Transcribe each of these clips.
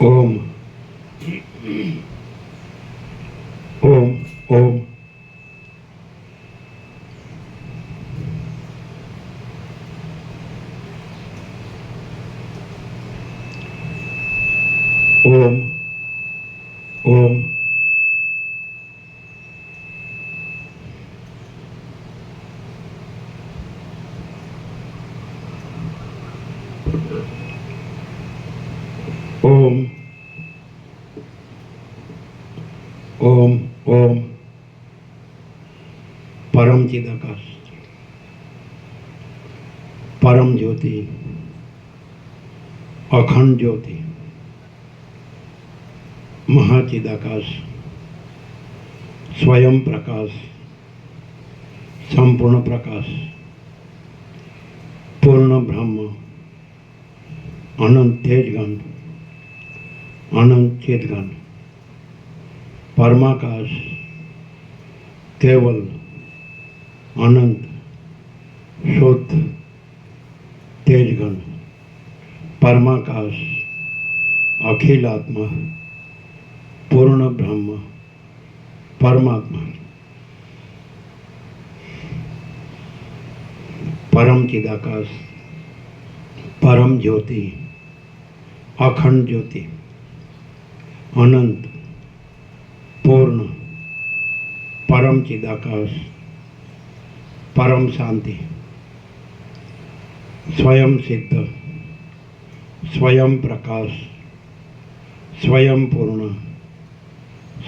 ओम ओम ओम ओम ओम ओम ओम ओम परम चिदाकाश परम ज्योति अखंड ज्योति महाचिदाकाश स्वयं प्रकाश संपूर्ण प्रकाश पूर्ण ब्रह्म अनंत तेजगण अनंत चेतगण परमाकाश केवल अनंत शुद्ध तेजगण परमाकाश अखिल आत्मा पूर्ण ब्रह्म परमात्मा परम चिदाकाश परम ज्योति अखंड ज्योति अनंत पूर्ण परम चिदाकाश परम शांति स्वयं सिद्ध स्वयं प्रकाश स्वयं पूर्ण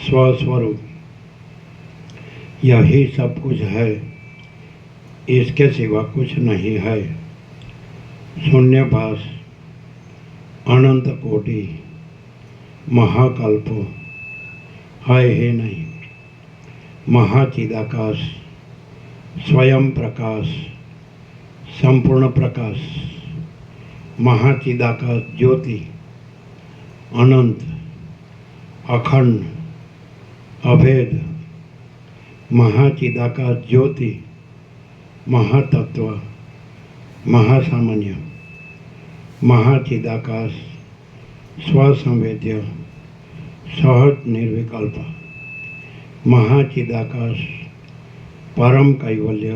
स्वस्वरूप यही सब कुछ है, इसके सिवा कुछ नहीं है। शून्यभास अनंत कोटि महाकल्प है ही नहीं। महाचिदाकाश स्वयं प्रकाश संपूर्ण प्रकाश महाचिदाकाश ज्योति अनंत अखंड अभेद महाचिदाकाश ज्योति महातत्व महासामान्य महाचिदाकाश स्वसंवेद्य सहज निर्विकल्प महाचिदाकाश परम कैवल्य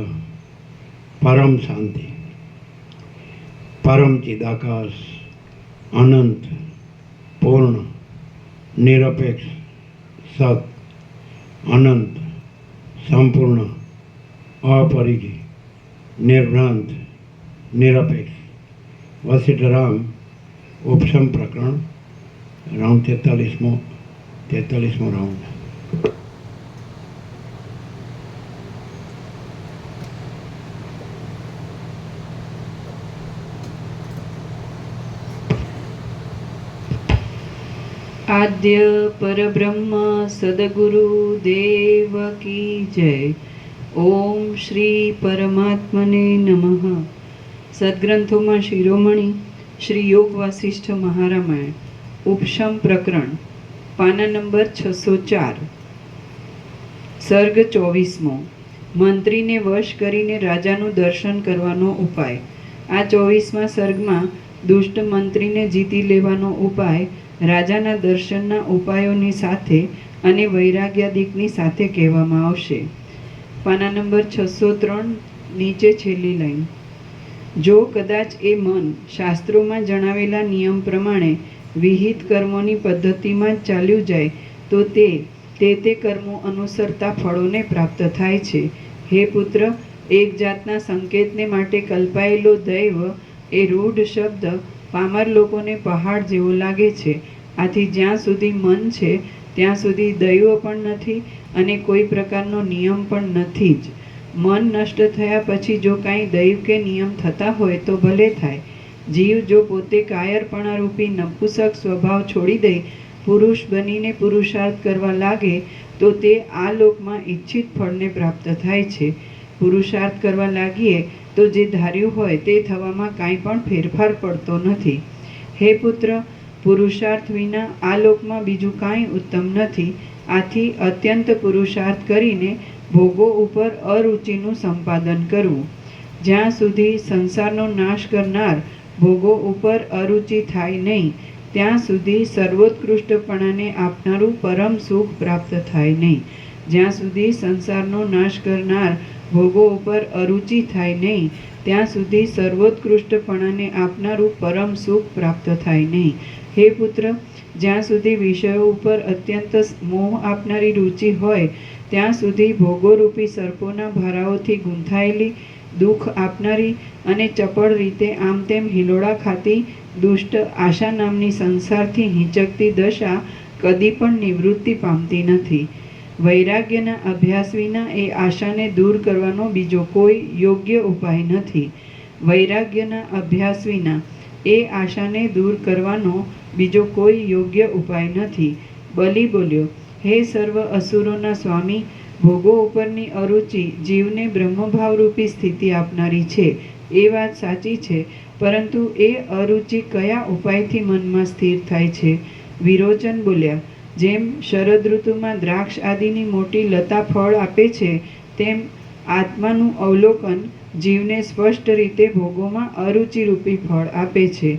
परम शांति परम चिदाकाश अनंत पूर्ण निरपेक्ष सत अनंत संपूर्ण अपरिघी निर्भ्रांत निरपेक्ष वशिष्ठराम उपशम प्रकरण राउंड 43मो राउंड। आद्य परब्रह्म सद्गुरु देव की जय। ओम श्री परमात्मने नमः। સદગ્રંથોમાં શિરોમણી શ્રી યોગ વાસિષ્ઠ મહારામાયણ ઉપશમ પ્રકરણ પાના નંબર 604 સર્ગ 24મો મંત્રીને વશ કરીને રાજાનું દર્શન કરવાનો ઉપાય। આ 24મા સર્ગમાં દુષ્ટ મંત્રીને જીતી લેવાનો ઉપાય રાજાના દર્શનના ઉપાયોની સાથે અને વૈરાગ્યાદિકની સાથે કહેવામાં આવશે। પાના નંબર 603 નીચે છેલ્લી લાઈન। જો કદાચ એ મન શાસ્ત્રોમાં જણાવેલા નિયમ પ્રમાણે વિહિત કર્મોની પદ્ધતિમાં જ ચાલ્યું જાય તો તે કર્મો અનુસરતા ફળોને પ્રાપ્ત થાય છે। હે પુત્ર, એક જાતના સંકેતને માટે કલ્પાયેલો દૈવ એ રૂઢ શબ્દ પામર લોકોને પહાડ જેવો લાગે છે। આથી જ્યાં સુધી મન છે ત્યાં સુધી દૈવ પણ નથી અને કોઈ પ્રકારનો નિયમ પણ નથી જ. મન નષ્ટ થયા પછી જો કાંઈ દૈવ કે નિયમ થતા હોય તો ભલે થાય. જીવ જો પોતે કાયરપણારૂપી નપુંસક સ્વભાવ છોડી દઈ પુરુષ બનીને પુરુષાર્થ કરવા લાગે તો તે આ લોકમાં ઈચ્છિત ફળને પ્રાપ્ત થાય છે. પુરુષાર્થ કરવા લાગીએ તો જે ધાર્યું હોય તે થવામાં કાંઈ પણ ફેરફાર પડતો નથી. હે પુત્ર, પુરુષાર્થ વિના આ લોકમાં બીજું કાંઈ ઉત્તમ નથી. આથી અત્યંત પુરુષાર્થ કરીને ભોગો ઉપર અરુચિનું સંપાદન કરવું. જ્યાં સુધી સંસારનો નાશ કરનાર ભોગો ઉપર અરુચિ થાય નહીં ત્યાં સુધી સર્વોત્કૃષ્ટપણાને આપનારું પરમ સુખ પ્રાપ્ત થાય નહીં. જ્યાં સુધી સંસારનો નાશ કરનાર ભોગો ઉપર અરુચિ થાય નહીં ત્યાં સુધી સર્વોત્કૃષ્ટપણાને આપનારું પરમ સુખ પ્રાપ્ત થાય નહીં. હે પુત્ર, જ્યાં સુધી વિષયો ઉપર અત્યંત મોહ આપનારી રુચિ હોય ત્યાં સુધી ભોગોરૂપી સર્પોના ભારાઓથી ગૂંથાયેલી દુઃખ આપનારી અને ચપળ રીતે આમ તેમ હિલોળા ખાતી દુષ્ટ આશા નામની સંસારથી હિંચકતી દશા કદી પણ નિવૃત્તિ પામતી નથી. વૈરાગ્યના અભ્યાસ વિના એ આશાને દૂર કરવાનો બીજો કોઈ યોગ્ય ઉપાય નથી. વૈરાગ્યના અભ્યાસ વિના એ આશાને દૂર કરવાનો બીજો કોઈ યોગ્ય ઉપાય નથી. બલિ બોલ્યો, હે સર્વ અસુરોના સ્વામી, ભોગો ઉપરની અરુચિ જીવને બ્રહ્મભાવરૂપી સ્થિતિ આપનારી છે એ વાત સાચી છે, પરંતુ એ અરુચિ કયા ઉપાયથી મનમાં સ્થિર થાય છે? વિરોચન બોલ્યા, જેમ શરદ ઋતુમાં દ્રાક્ષ આદિની મોટી લતા ફળ આપે છે તેમ આત્માનું અવલોકન જીવને સ્પષ્ટ રીતે ભોગોમાં અરુચિરૂપી ફળ આપે છે.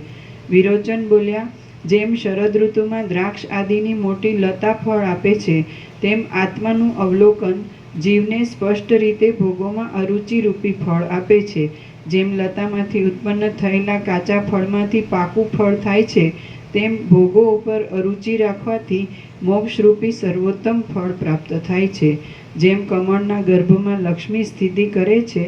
વિરોચન બોલ્યા, જેમ શરદ ઋતુમાં દ્રાક્ષ આદિની મોટી લતા ફળ આપે છે તેમ આત્માનું અવલોકન જીવને સ્પષ્ટ રીતે ભોગોમાં અરુચિરૂપી ફળ આપે છે. જેમ લતામાંથી ઉત્પન્ન થયેલા કાચા ફળમાંથી પાકું ફળ થાય છે તેમ ભોગો ઉપર અરુચિ રાખવાથી મોક્ષરૂપી સર્વોત્તમ ફળ પ્રાપ્ત થાય છે. જેમ કમળના ગર્ભમાં લક્ષ્મી સ્થિતિ કરે છે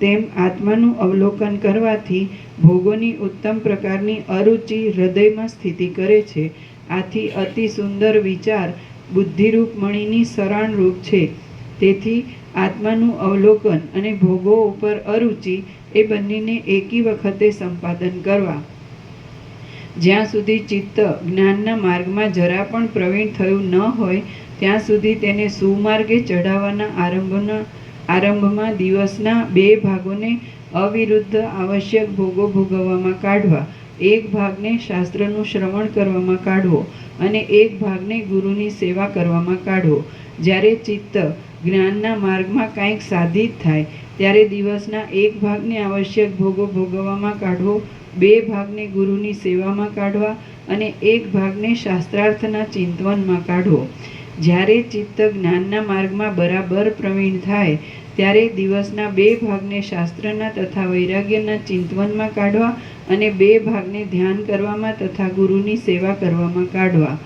તેમ આત્માનું અવલોકન કરવાથી ભોગોની ઉત્તમ પ્રકારની અરુચિ હૃદયમાં સ્થિતિ કરે છે. આથી અતિ સુંદર વિચાર બુદ્ધિરૂપ મણીની સરાણરૂપ છે. તેથી આત્માનું અવલોકન અને ભોગો ઉપર અરુચિ એ બંનેને એકી વખતે સંપાદન કરવા. જ્યાં સુધી ચિત્ત જ્ઞાનના માર્ગમાં જરા પણ પ્રવીણ થયું ન હોય ત્યાં સુધી તેને સુમાર્ગે ચઢાવવાના આરંભમાં દિવસના 2 ભાગોને અવિરુદ્ધ આવશ્યક ભોગો ભોગવવામાં કાઢવા. એક ભાગને શાસ્ત્રનું શ્રવણ કરવામાં કાઢવો અને એક ભાગને ગુરુની સેવા કરવામાં કાઢવો. જ્યારે ચિત્ત જ્ઞાનના માર્ગમાં કંઈક સાધિત થાય ત્યારે દિવસના 1 ભાગને આવશ્યક ભોગો ભોગવવામાં કાઢવો, 2 ભાગને ગુરુની સેવામાં કાઢવા અને 1 ભાગને શાસ્ત્રાર્થના ચિંતવનમાં કાઢવો. જ્યારે ચિત્ત જ્ઞાનના માર્ગમાં બરાબર પ્રવીણ થાય ત્યારે દિવસના 2 ભાગને શાસ્ત્રના તથા વૈરાગ્યના ચિંતવનમાં કાઢવા અને 2 ભાગને ધ્યાન કરવામાં તથા ગુરુની સેવા કરવામાં કાઢવા.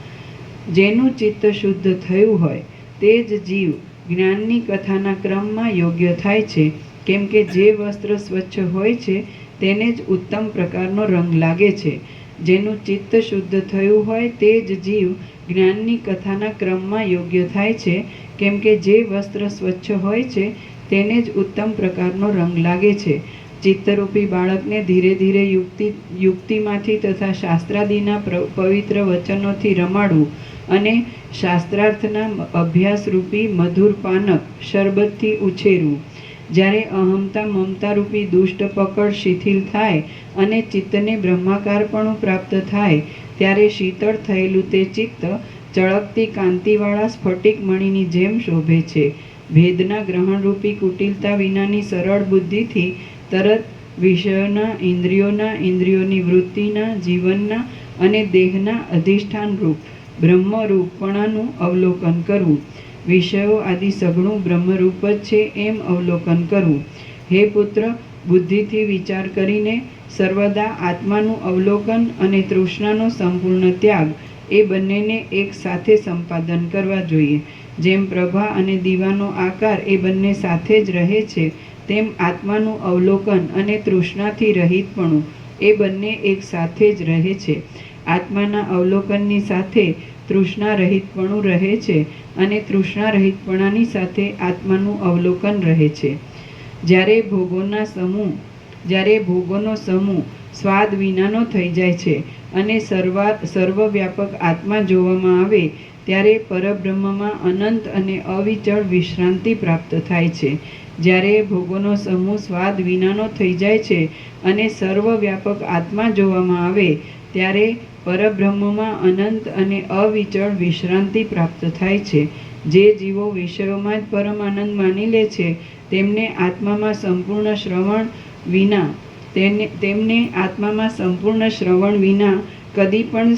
જેનું ચિત્ત શુદ્ધ થયું હોય તે જ જીવ જ્ઞાનની કથાના ક્રમમાં યોગ્ય થાય છે. કેમ કે જે વસ્ત્ર સ્વચ્છ હોય છે તેને જ ઉત્તમ પ્રકારનો રંગ લાગે છે. જેનું ચિત્ત શુદ્ધ થયું હોય તે જ જીવ જ્ઞાનની કથાના ક્રમમાં યોગ્ય થાય છે. કેમ કે જે વસ્ત્ર સ્વચ્છ હોય છે તેને જ ઉત્તમ પ્રકારનો રંગ લાગે છે. ચિત્તરૂપી બાળકને ધીરે ધીરે યુક્તિમાંથી તથા શાસ્ત્રાદિના પવિત્ર વચનોથી રમાડવું અને શાસ્ત્રાર્થના અભ્યાસરૂપી મધુર પાનક શરબતથી ઉછેરવું. જ્યારે અહમતા મમતારૂપી દુષ્ટ પકડ શિથિલ થાય અને ચિત્તને બ્રહ્માકારપણું પ્રાપ્ત થાય ત્યારે શીતળ થયેલું તે ચિત્ત ચળકતી કાંતિવાળા સ્ફટિક મણીની જેમ શોભે છે. ભેદના ગ્રહણરૂપી કુટિલતા વિનાની સરળ બુદ્ધિથી તરત વિષયોના ઇન્દ્રિયોની વૃત્તિના જીવનના અને દેહના અધિષ્ઠાનરૂપ બ્રહ્મરૂપપણાનું અવલોકન કરવું. વિષયો આદિ સઘળું બ્રહ્મરૂપ જ છે એમ અવલોકન કરવું. હે પુત્ર, બુદ્ધિથી વિચાર કરીને સર્વદા આત્માનું અવલોકન અને તૃષ્ણાનો સંપૂર્ણ ત્યાગ એ બંનેને એક સાથે સંપાદન કરવા જોઈએ. જેમ પ્રભા અને દીવાનો આકાર એ બંને સાથે જ રહે છે તેમ આત્માનું અવલોકન અને તૃષ્ણાથી રહિતપણું એ બંને એક સાથે જ રહે છે. આત્માના અવલોકનની સાથે તૃષ્ણા રહિતપણું રહે છે અને તૃષ્ણા રહિતપણાની સાથે આત્માનું અવલોકન રહે છે. જ્યારે ભોગોનો સમૂહ સ્વાદ વિનાનો થઈ જાય છે અને સર્વવ્યાપક આત્મા જોવામાં આવે ત્યારે પરબ્રહ્મમાં અનંત અને અવિચળ વિશ્રાંતિ પ્રાપ્ત થાય છે. જ્યારે ભોગોનો સમૂહ સ્વાદ વિનાનો થઈ જાય છે અને સર્વવ્યાપક આત્મા જોવામાં આવે ત્યારે પરબ્રહ્મમાં અનંત અને અવિચળ વિશ્રાંતિ પ્રાપ્ત થાય છે. જે જીવો વિષયોમાં જ પરમ આનંદ માની લે છે તેમને આત્મામાં સંપૂર્ણ શ્રવણ વિના કદી પણ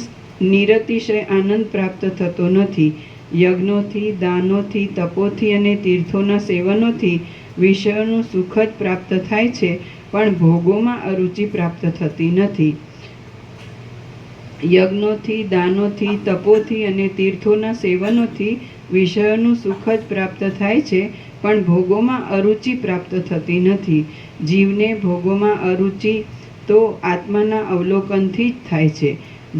નિરતિશય આનંદ પ્રાપ્ત થતો નથી. યજ્ઞોથી, દાનોથી, તપોથી અને તીર્થોના સેવનોથી વિષયોનું સુખ જ પ્રાપ્ત થાય છે, પણ ભોગોમાં અરુચિ પ્રાપ્ત થતી નથી. યજ્ઞોથી, દાનોથી, તપોથી અને તીર્થોના સેવનોથી વિષયોનું સુખ જ પ્રાપ્ત થાય છે, પણ ભોગોમાં અરુચિ પ્રાપ્ત થતી નથી. જીવને ભોગોમાં અરુચિ તો આત્માના અવલોકનથી જ થાય છે.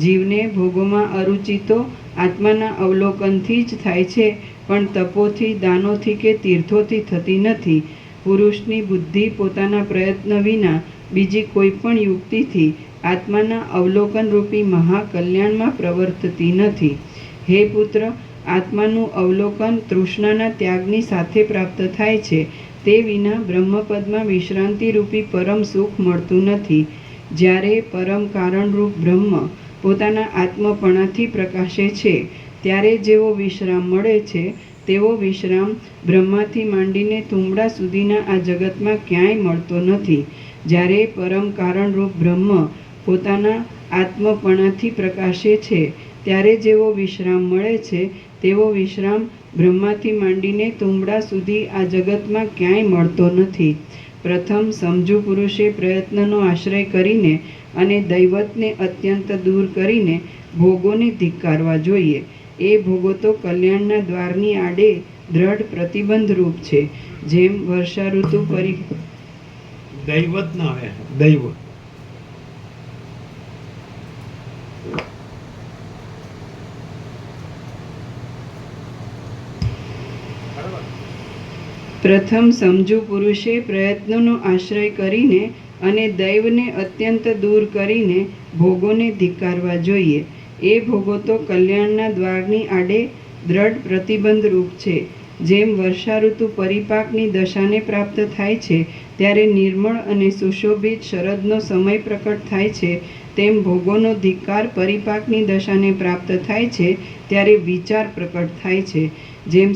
જીવને ભોગોમાં અરુચિ તો આત્માના અવલોકનથી જ થાય છે, પણ તપોથી, દાનોથી કે તીર્થોથી થતી નથી. પુરુષની બુદ્ધિ પોતાના પ્રયત્ન વિના બીજી કોઈ પણ યુક્તિથી આત્માના અવલોકનરૂપી મહાકલ્યાણમાં પ્રવર્તતી નથી. હે પુત્ર, આત્માનું અવલોકન તૃષ્ણાના ત્યાગની સાથે પ્રાપ્ત થાય છે. તે વિના બ્રહ્મપદમાં વિશ્રાંતિરૂપી પરમ સુખ મળતું નથી. જ્યારે પરમ કારણરૂપ બ્રહ્મ પોતાના આત્મપણાથી પ્રકાશે છે ત્યારે જેવો વિશ્રામ મળે છે તેવો વિશ્રામ બ્રહ્માથી માંડીને તુંબડા સુધીના આ જગતમાં ક્યાંય મળતો નથી. જ્યારે પરમ કારણરૂપ બ્રહ્મ પોતાના આત્મપણાથી પ્રકાશે છે ત્યારે જેવો વિશ્રામ મળે છે તેવો વિશ્રામ બ્રહ્માથી માંડીને તુંબડા સુધી આ જગતમાં ક્યાંય મળતો નથી. પ્રથમ સમજુ પુરુષે પ્રયત્નનો આશ્રય કરીને અને દૈવતને અત્યંત દૂર કરીને ભોગોને ધિક્કારવા જોઈએ. એ ભોગો તો કલ્યાણના દ્વારની આડે દ્રઢ પ્રતિબંધરૂપ છે. જેમ વર્ષા ઋતુ દૈવત ના આવે, દૈવ પ્રથમ સમજુ પુરુષે પ્રયત્નોનો આશ્રય કરીને અને દૈવને અત્યંત દૂર કરીને ભોગોને ધિક્કારવા જોઈએ. એ ભોગો તો કલ્યાણના દ્વારની આડે દ્રઢ પ્રતિબંધરૂપ છે. જેમ વર્ષા ઋતુ પરિપાકની દશાને પ્રાપ્ત થાય છે ત્યારે નિર્મળ અને સુશોભિત શરદનો સમય પ્રકટ થાય છે, તેમ ભોગોનો ધિક્કાર પરિપાકની દશાને પ્રાપ્ત થાય છે ત્યારે વિચાર પ્રકટ થાય છે. જેમ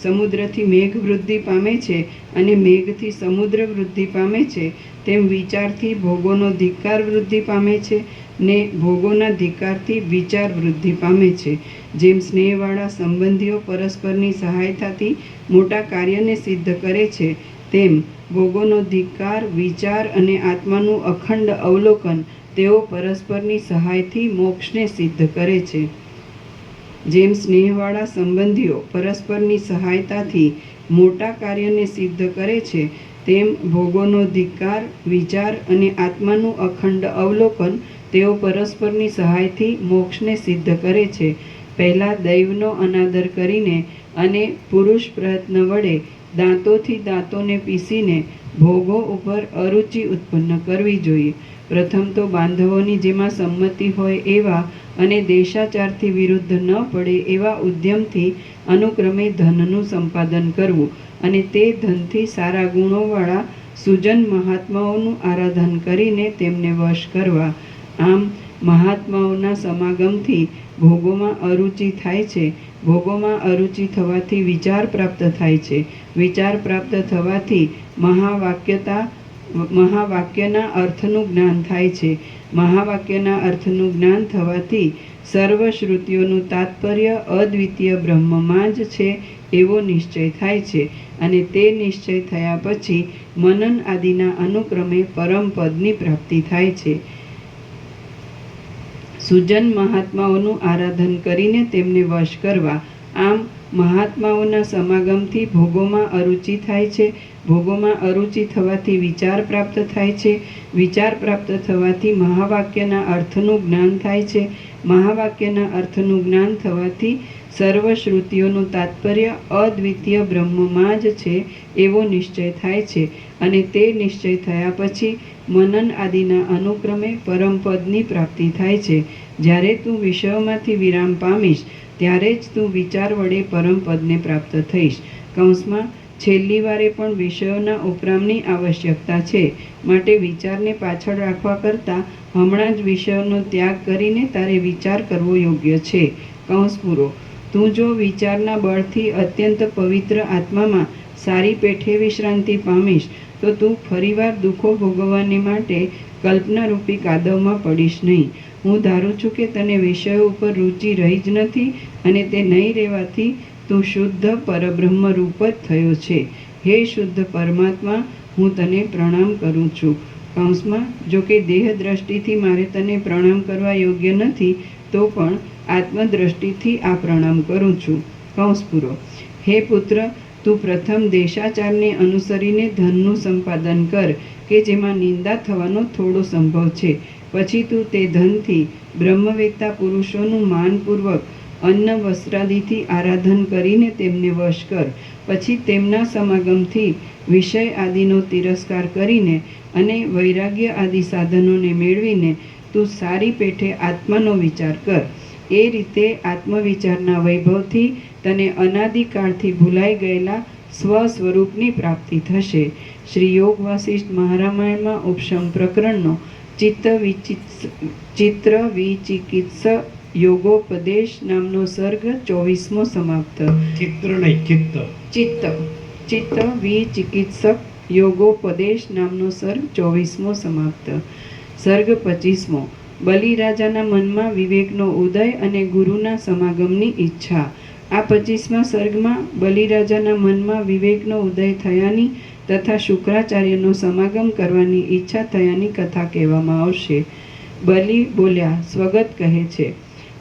સમુદ્રથી મેઘ વૃદ્ધિ પામે છે અને મેઘથી સમુદ્ર વૃદ્ધિ પામે છે, તેમ વિચારથી ભોગોનો ધિક્કાર વૃદ્ધિ પામે છે ને ભોગોના ધિક્કારથી વિચાર વૃદ્ધિ પામે છે. જેમ સ્નેહવાળા સંબંધીઓ પરસ્પરની સહાયતાથી મોટા કાર્યને સિદ્ધ કરે છે, તેમ ભોગોનો ધિક્કાર, વિચાર અને આત્માનું અખંડ અવલોકન તેઓ પરસ્પરની સહાયથી મોક્ષને સિદ્ધ કરે છે. જેમ સ્નેહવાળા સંબંધીઓ પરસ્પરની સહાયતાથી મોટા કાર્યને સિદ્ધ કરે છે, તેમ ભોગોનો ધિક્કાર, વિચાર અને આત્માનું અખંડ અવલોકન તેઓ પરસ્પરની સહાયથી મોક્ષને સિદ્ધ કરે છે. પહેલાં દૈવનો અનાદર કરીને અને પુરુષ પ્રયત્ન વડે દાંતોને પીસીને ભોગો ઉપર અરુચિ ઉત્પન્ન કરવી જોઈએ. પ્રથમ તો બાંધવોની જેમાં સંમતિ હોય એવા અને દેશાચારથી વિરુદ્ધ ન પડે એવા ઉદ્યમથી અનુક્રમે ધનનું સંપાદન કરવું અને તે ધનથી સારા ગુણોવાળા સુજન મહાત્માઓનું આરાધન કરીને તેમને વશ કરવા. આમ મહાત્માઓના સમાગમથી ભોગોમાં અરુચિ થાય છે. ભોગોમાં અરુચિ થવાથી વિચાર પ્રાપ્ત થાય છે. વિચાર પ્રાપ્ત થવાથી મહાવાક્યના અર્થનું જ્ઞાન થાય છે. મહાવાક્યના અર્થનું જ્ઞાન થવાથી સર્વ શ્રુતિઓનું તાત્પર્ય અદ્વિતીય બ્રહ્મમાં જ છે એવો નિશ્ચય થાય છે અને તે નિશ્ચય થયા પછી મનન આદિના અનુક્રમે પરમ પદની પ્રાપ્તિ થાય છે. સુજન મહાત્માઓનું આરાધન કરીને તેમને વશ કરવા. આમ મહાત્માઓના સમાગમથી ભોગોમાં અરુચિ થાય છે ભોગોમાં અરુચિ થવાથી વિચાર પ્રાપ્ત થાય છે, વિચાર પ્રાપ્ત થવાથી મહાવાક્યના અર્થનું જ્ઞાન થાય છે, મહાવાક્યના અર્થનું જ્ઞાન થવાથી સર્વ શ્રુતિઓનું તાત્પર્ય અદ્વિતીય બ્રહ્મમાં જ છે એવો નિશ્ચય થાય છે, અને તે નિશ્ચય થયા પછી મનન આદિના અનુક્રમે પરમપદની પ્રાપ્તિ થાય છે. જ્યારે તું વિષયોમાંથી વિરામ પામીશ ત્યારે જ તું વિચાર વડે પરમપદને પ્રાપ્ત થઈશ. કૌંસમાં છેલ્લી વારે પણ વિષયોના ઉપરામની આવશ્યકતા છે, માટે વિચારને પાછળ રાખવા કરતાં હમણાં જ વિષયોનો ત્યાગ કરીને તારે વિચાર કરવો યોગ્ય છે. કૌંસ પૂરો. તું જો વિચારના બળથી અત્યંત પવિત્ર આત્મામાં સારી પેઠે વિશ્રાંતિ પામીશ તો તું ફરીવાર દુઃખો ભોગવવાને માટે કલ્પનારૂપી કાદવમાં પડીશ નહીં. હું ધારું છું કે તને વિષયો ઉપર રુચિ રહી જ નથી, અને તે નહીં રહેવાથી તું શુદ્ધ પરબ્રહ્મ રૂપ જ થયો છે. હે શુદ્ધ પરમાત્મા, હું તને પ્રણામ કરું છું. કૌંસમાં જો કે દેહ દ્રષ્ટિથી મારે તને પ્રણામ કરવા યોગ્ય નથી, તો પણ આત્મદ્રષ્ટિથી આ પ્રણામ કરું છું. કૌંસ પૂરો. હે પુત્ર, તું પ્રથમ દેશાચારને અનુસરીને ધનનું સંપાદન કર કે જેમાં નિંદા થવાનો થોડો સંભવ છે. પછી તું તે ધનથી બ્રહ્મવેત્તા પુરુષોનું માનપૂર્વક અન્ન વસ્ત્રાદિથી આરાધન કરીને તેમને વશ કર. પછી તેમના સમાગમથી વિષય આદિનો તિરસ્કાર કરીને અને વૈરાગ્ય આદિ સાધનોને મેળવીને તું સારી પેઠે આત્માનો વિચાર કર. એ રીતે આત્મવિચારના વૈભવથી તને અનાદિકાળથી ભૂલાઈ ગયેલા સ્વ સ્વરૂપની પ્રાપ્તિ થશે. શ્રી યોગ વાસિષ્ઠ મહારામાયણમાં ઉપશમ પ્રકરણનો ચિત્ર વિચિકિત્સ યોગોપદેશ નામનો સર્ગ 24મો સમાપ્ત. ચિત્ર નહીં, ચિત્ત. ચિત્ત વિચિકિત્સક યોગોપદેશ નામનો સર્ગ 24મો સમાપ્ત. સર્ગ 25મો. બલિ રાજાના મનમાં વિવેકનો ઉદય અને ગુરુના સમાગમની ઈચ્છા. આ 25મા સર્ગમાં બલિ રાજાના મનમાં વિવેકનો ઉદય થયાની તથા શુક્રાચાર્યનો સમાગમ કરવાની ઈચ્છા થયાની કથા કહેવામાં આવશે. બલિ બોલ્યા, સ્વગત કહે છે,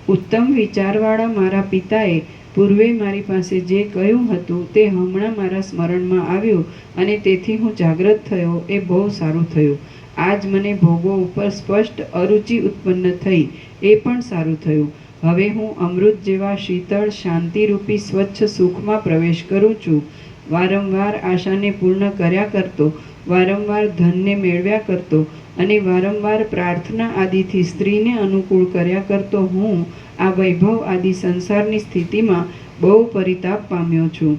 ઉત્તમ વિચારવાળા મારા પિતાએ પૂર્વે મારી પાસે જે કહ્યું હતું તે હમણાં મારા સ્મરણમાં આવ્યું, અને તેથી હું જાગૃત થયો. એ બહુ સારું થયું. આજ મને ભોગો ઉપર સ્પષ્ટ અરુચિ ઉત્પન્ન થઈ, એ પણ સારું થયું. હવે હું અમૃત જેવા શીતળ શાંતિરૂપી સ્વચ્છ સુખમાં પ્રવેશ કરું છું. વારંવાર આશાને પૂર્ણ કર્યા કરતો, વારંવાર ધનને મેળવ્યા કરતો અને વારંવાર પ્રાર્થના આદિથી સ્ત્રીને અનુકૂળ કર્યા કરતો હું આ વૈભવ આદિ સંસારની સ્થિતિમાં બહુ પરિતાપ પામ્યો છું.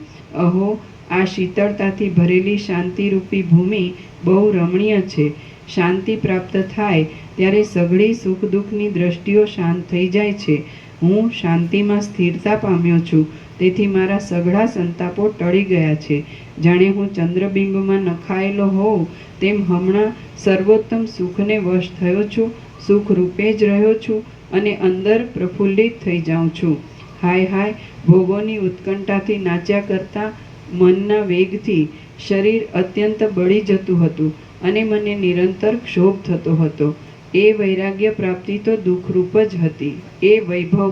અહો, આ શીતળતાથી ભરેલી શાંતિરૂપી ભૂમિ બહુ રમણીય છે. શાંતિ પ્રાપ્ત થાય ત્યારે સઘળી સુખ દુઃખની દ્રષ્ટિઓ શાંત થઈ જાય છે. હું શાંતિમાં સ્થિરતા પામ્યો છું, તેથી મારા સઘળા સંતાપો ટળી ગયા છે. જાણે હું ચંદ્રબિંબમાં નખાયેલો હોઉં તેમ હમણાં સર્વોત્તમ સુખને વશ થયો છું. સુખ રૂપે જ રહ્યો છું અને અંદર પ્રફુલ્લિત થઈ જાઉં છું. હાય હાય, ભોગોની ઉત્કંઠાથી નાચ્યા કરતાં મનના વેગથી શરીર અત્યંત બળી જતું હતું અને મને નિરંતર ક્ષોભ થતો હતો. એ વૈરાગ્ય પ્રાપ્તિ તો દુઃખરૂપ જ હતી. એ વૈભવ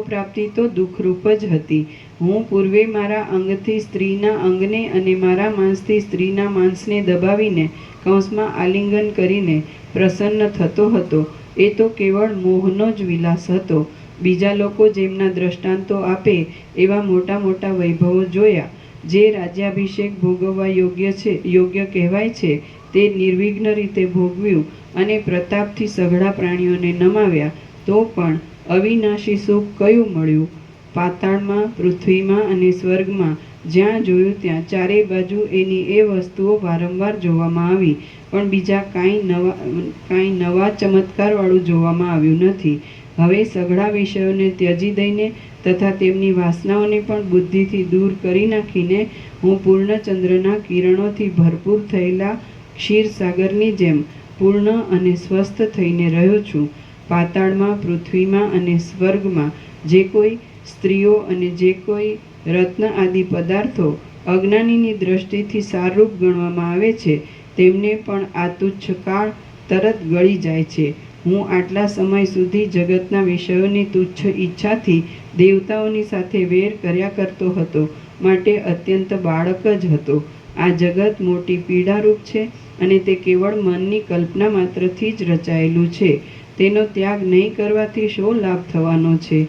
પ્રાપ્તિ તો દુઃખરૂપ જ હતી. હું પૂર્વે મારા અંગથી સ્ત્રીના અંગને અને મારા માંસથી સ્ત્રીના માંસને દબાવીને કૌંસમાં આલિંગન કરીને પ્રસન્ન થતો હતો. એ તો કેવળ મોહનો જ વિલાસ હતો. બીજા લોકો જેમના દ્રષ્ટાંતો આપે એવા મોટા મોટા વૈભવો જોયા. જે રાજ્યાભિષેક ભોગવવા યોગ્ય કહેવાય છે તે નિર્વિઘ્ન રીતે ભોગવ્યું અને પ્રતાપથી સઘળા પ્રાણીઓને નમાવ્યા, તો પણ અવિનાશી સુખ કયું મળ્યું? પાતાળમાં, પૃથ્વીમાં અને સ્વર્ગમાં જ્યાં જોયું ત્યાં ચારે બાજુ એની એ વસ્તુઓ વારંવાર જોવામાં આવી, પણ બીજા કાંઈ નવા ચમત્કારવાળું જોવામાં આવ્યું નથી. હવે સઘળા વિષયોને ત્યજી દઈને તથા તેમની વાસનાઓને પણ બુદ્ધિથી દૂર કરી નાખીને હું પૂર્ણચંદ્રના કિરણોથી ભરપૂર થયેલા ક્ષીરસાગરની જેમ પૂર્ણ અને સ્વસ્થ થઈને રહ્યો છું. પાતાળમાં, પૃથ્વીમાં અને સ્વર્ગમાં જે કોઈ સ્ત્રીઓ અને જે કોઈ રત્ન આદિ પદાર્થો અજ્ઞાનીની દ્રષ્ટિથી સારરૂપ ગણવામાં આવે છે તેમને પણ આ તુચ્છ કાળ તરત ગળી જાય છે. હું આટલા સમય સુધી જગતના વિષયોની તુચ્છ ઈચ્છાથી દેવતાઓની સાથે વેર કર્યા કરતો હતો, માટે અત્યંત બાળક જ હતો. આ જગત મોટી પીડારૂપ છે અને તે કેવળ મનની કલ્પના માત્રથી જ રચાયેલું છે. તેનો ત્યાગ નહીં કરવાથી શો લાભ થવાનો છે?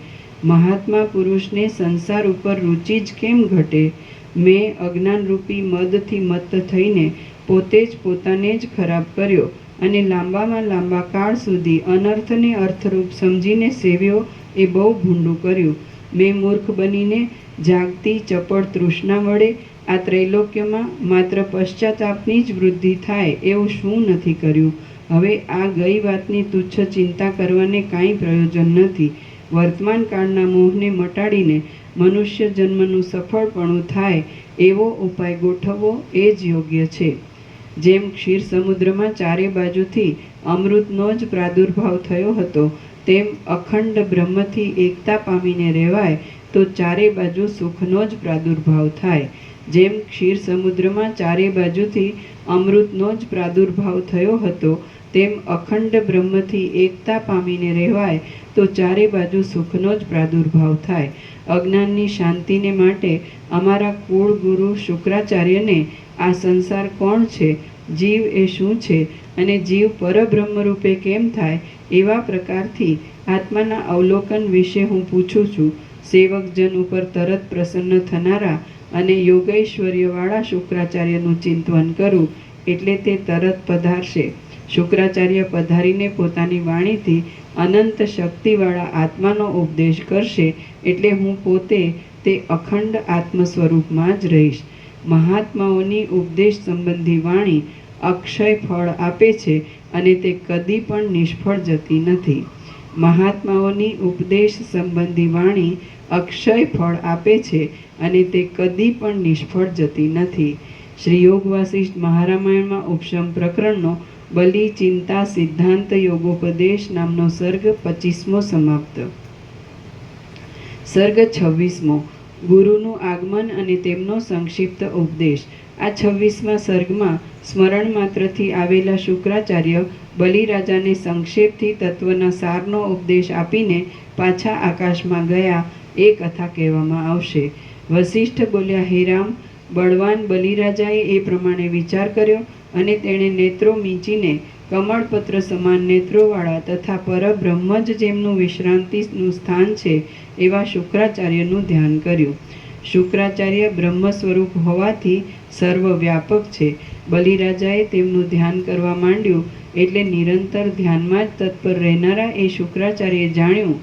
મહાત્મા પુરુષને સંસાર ઉપર રુચિ જ કેમ ઘટે? મેં અજ્ઞાનરૂપી મદથી મત્ત થઈને પોતે જ પોતાને જ ખરાબ કર્યો અને લાંબામાં લાંબા કાળ સુધી અનર્થને અર્થરૂપ સમજીને સેવ્યો એ બહુ ભૂંડું કર્યું. મેં મૂર્ખ બનીને જાગતી ચપળ તૃષ્ણા વડે આ ત્રૈલોક્યમાં માત્ર પશ્ચાતાપની જ વૃદ્ધિ થાય એવું શું નથી કર્યું? હવે આ ગઈ વાતની તુચ્છ ચિંતા કરવાને કાંઈ પ્રયોજન નથી. વર્તમાન કાળના મોહને મટાડીને મનુષ્ય જન્મનું સફળપણું થાય એવો ઉપાય ગોઠવવો એ જ યોગ્ય છે. જેમ ક્ષીર સમુદ્રમાં ચારે બાજુથી અમૃતનો જ પ્રાદુર્ભાવ થયો હતો, તેમ અખંડ બ્રહ્મથી એકતા પામીને રહેવાય તો ચારે બાજુ સુખનો જ પ્રાદુર્ભાવ થાય. જેમ ક્ષીર સમુદ્રમાં ચારે બાજુથી અમૃતનો જ પ્રાદુર્ભાવ થયો હતો, તેમ અખંડ બ્રહ્મથી એકતા પામીને રહેવાય તો ચારે બાજુ સુખનો જ પ્રાદુર્ભાવ થાય. અજ્ઞાનની શાંતિને માટે અમારા કુળ ગુરુ શુક્રાચાર્યને આ સંસાર કોણ છે, જીવ એ શું છે અને જીવ પરબ્રહ્મ રૂપે કેમ થાય, એવા પ્રકારથી આત્માના અવલોકન વિશે હું પૂછું છું. સેવકજન ઉપર તરત પ્રસન્ન થનારા અને યોગૈશ્વર્યવાળા શુક્રાચાર્યનું ચિંતન કરું એટલે તે તરત પધારશે. શુક્રાચાર્ય પધારીને પોતાની વાણીથી અનંત શક્તિવાળા આત્માનો ઉપદેશ કરશે એટલે હું પોતે તે અખંડ આત્મ સ્વરૂપમાં જ રહીશ. મહાત્માઓની ઉપદેશ સંબંધી વાણી અક્ષય ફળ આપે છે અને તે કદી પણ નિષ્ફળ જતી નથી. મહાત્માઓની ઉપદેશ સંબંધી વાણી અક્ષય ફળ આપે છે અને તે કદી પણ નિષ્ફળ જતી નથી. શ્રી યોગ વાસિષ્ઠ મહારામાયણમાં ઉપશમ પ્રકરણનો બલિ ચિંતા સિદ્ધાંત યોગોપદેશ નામનો સર્ગ 25મો સમાપ્ત. સર્ગ 26મો ગુરુનું આગમન અને તેમનો સંક્ષિપ્ત ઉપદેશ. આ 26મા સર્ગમાં સ્મરણ માત્રથી આવેલા શુક્રાચાર્ય બલિરાજાને સંક્ષેપથી તત્વના સારનો ઉપદેશ આપીને પાછા આકાશમાં ગયા એ કથા કહેવામાં આવશે. વસિષ્ઠ બોલ્યા, હે રામ, બળવાન બલિરાજાએ એ પ્રમાણે વિચાર કર્યો અને તેણે નેત્રો મીંચીને કમળપત્ર સમાન નેત્રોવાળા તથા પરબ્રહ્મ જ જેમનું વિશ્રાંતિનું સ્થાન છે એવા શુક્રાચાર્યનું ધ્યાન કર્યું. શુક્રાચાર્ય બ્રહ્મ સ્વરૂપ હોવાથી સર્વવ્યાપક છે. બલિરાજાએ તેમનું ધ્યાન કરવા માંડ્યું એટલે નિરંતર ધ્યાનમાં જ તત્પર રહેનારા એ શુક્રાચાર્યે જાણ્યું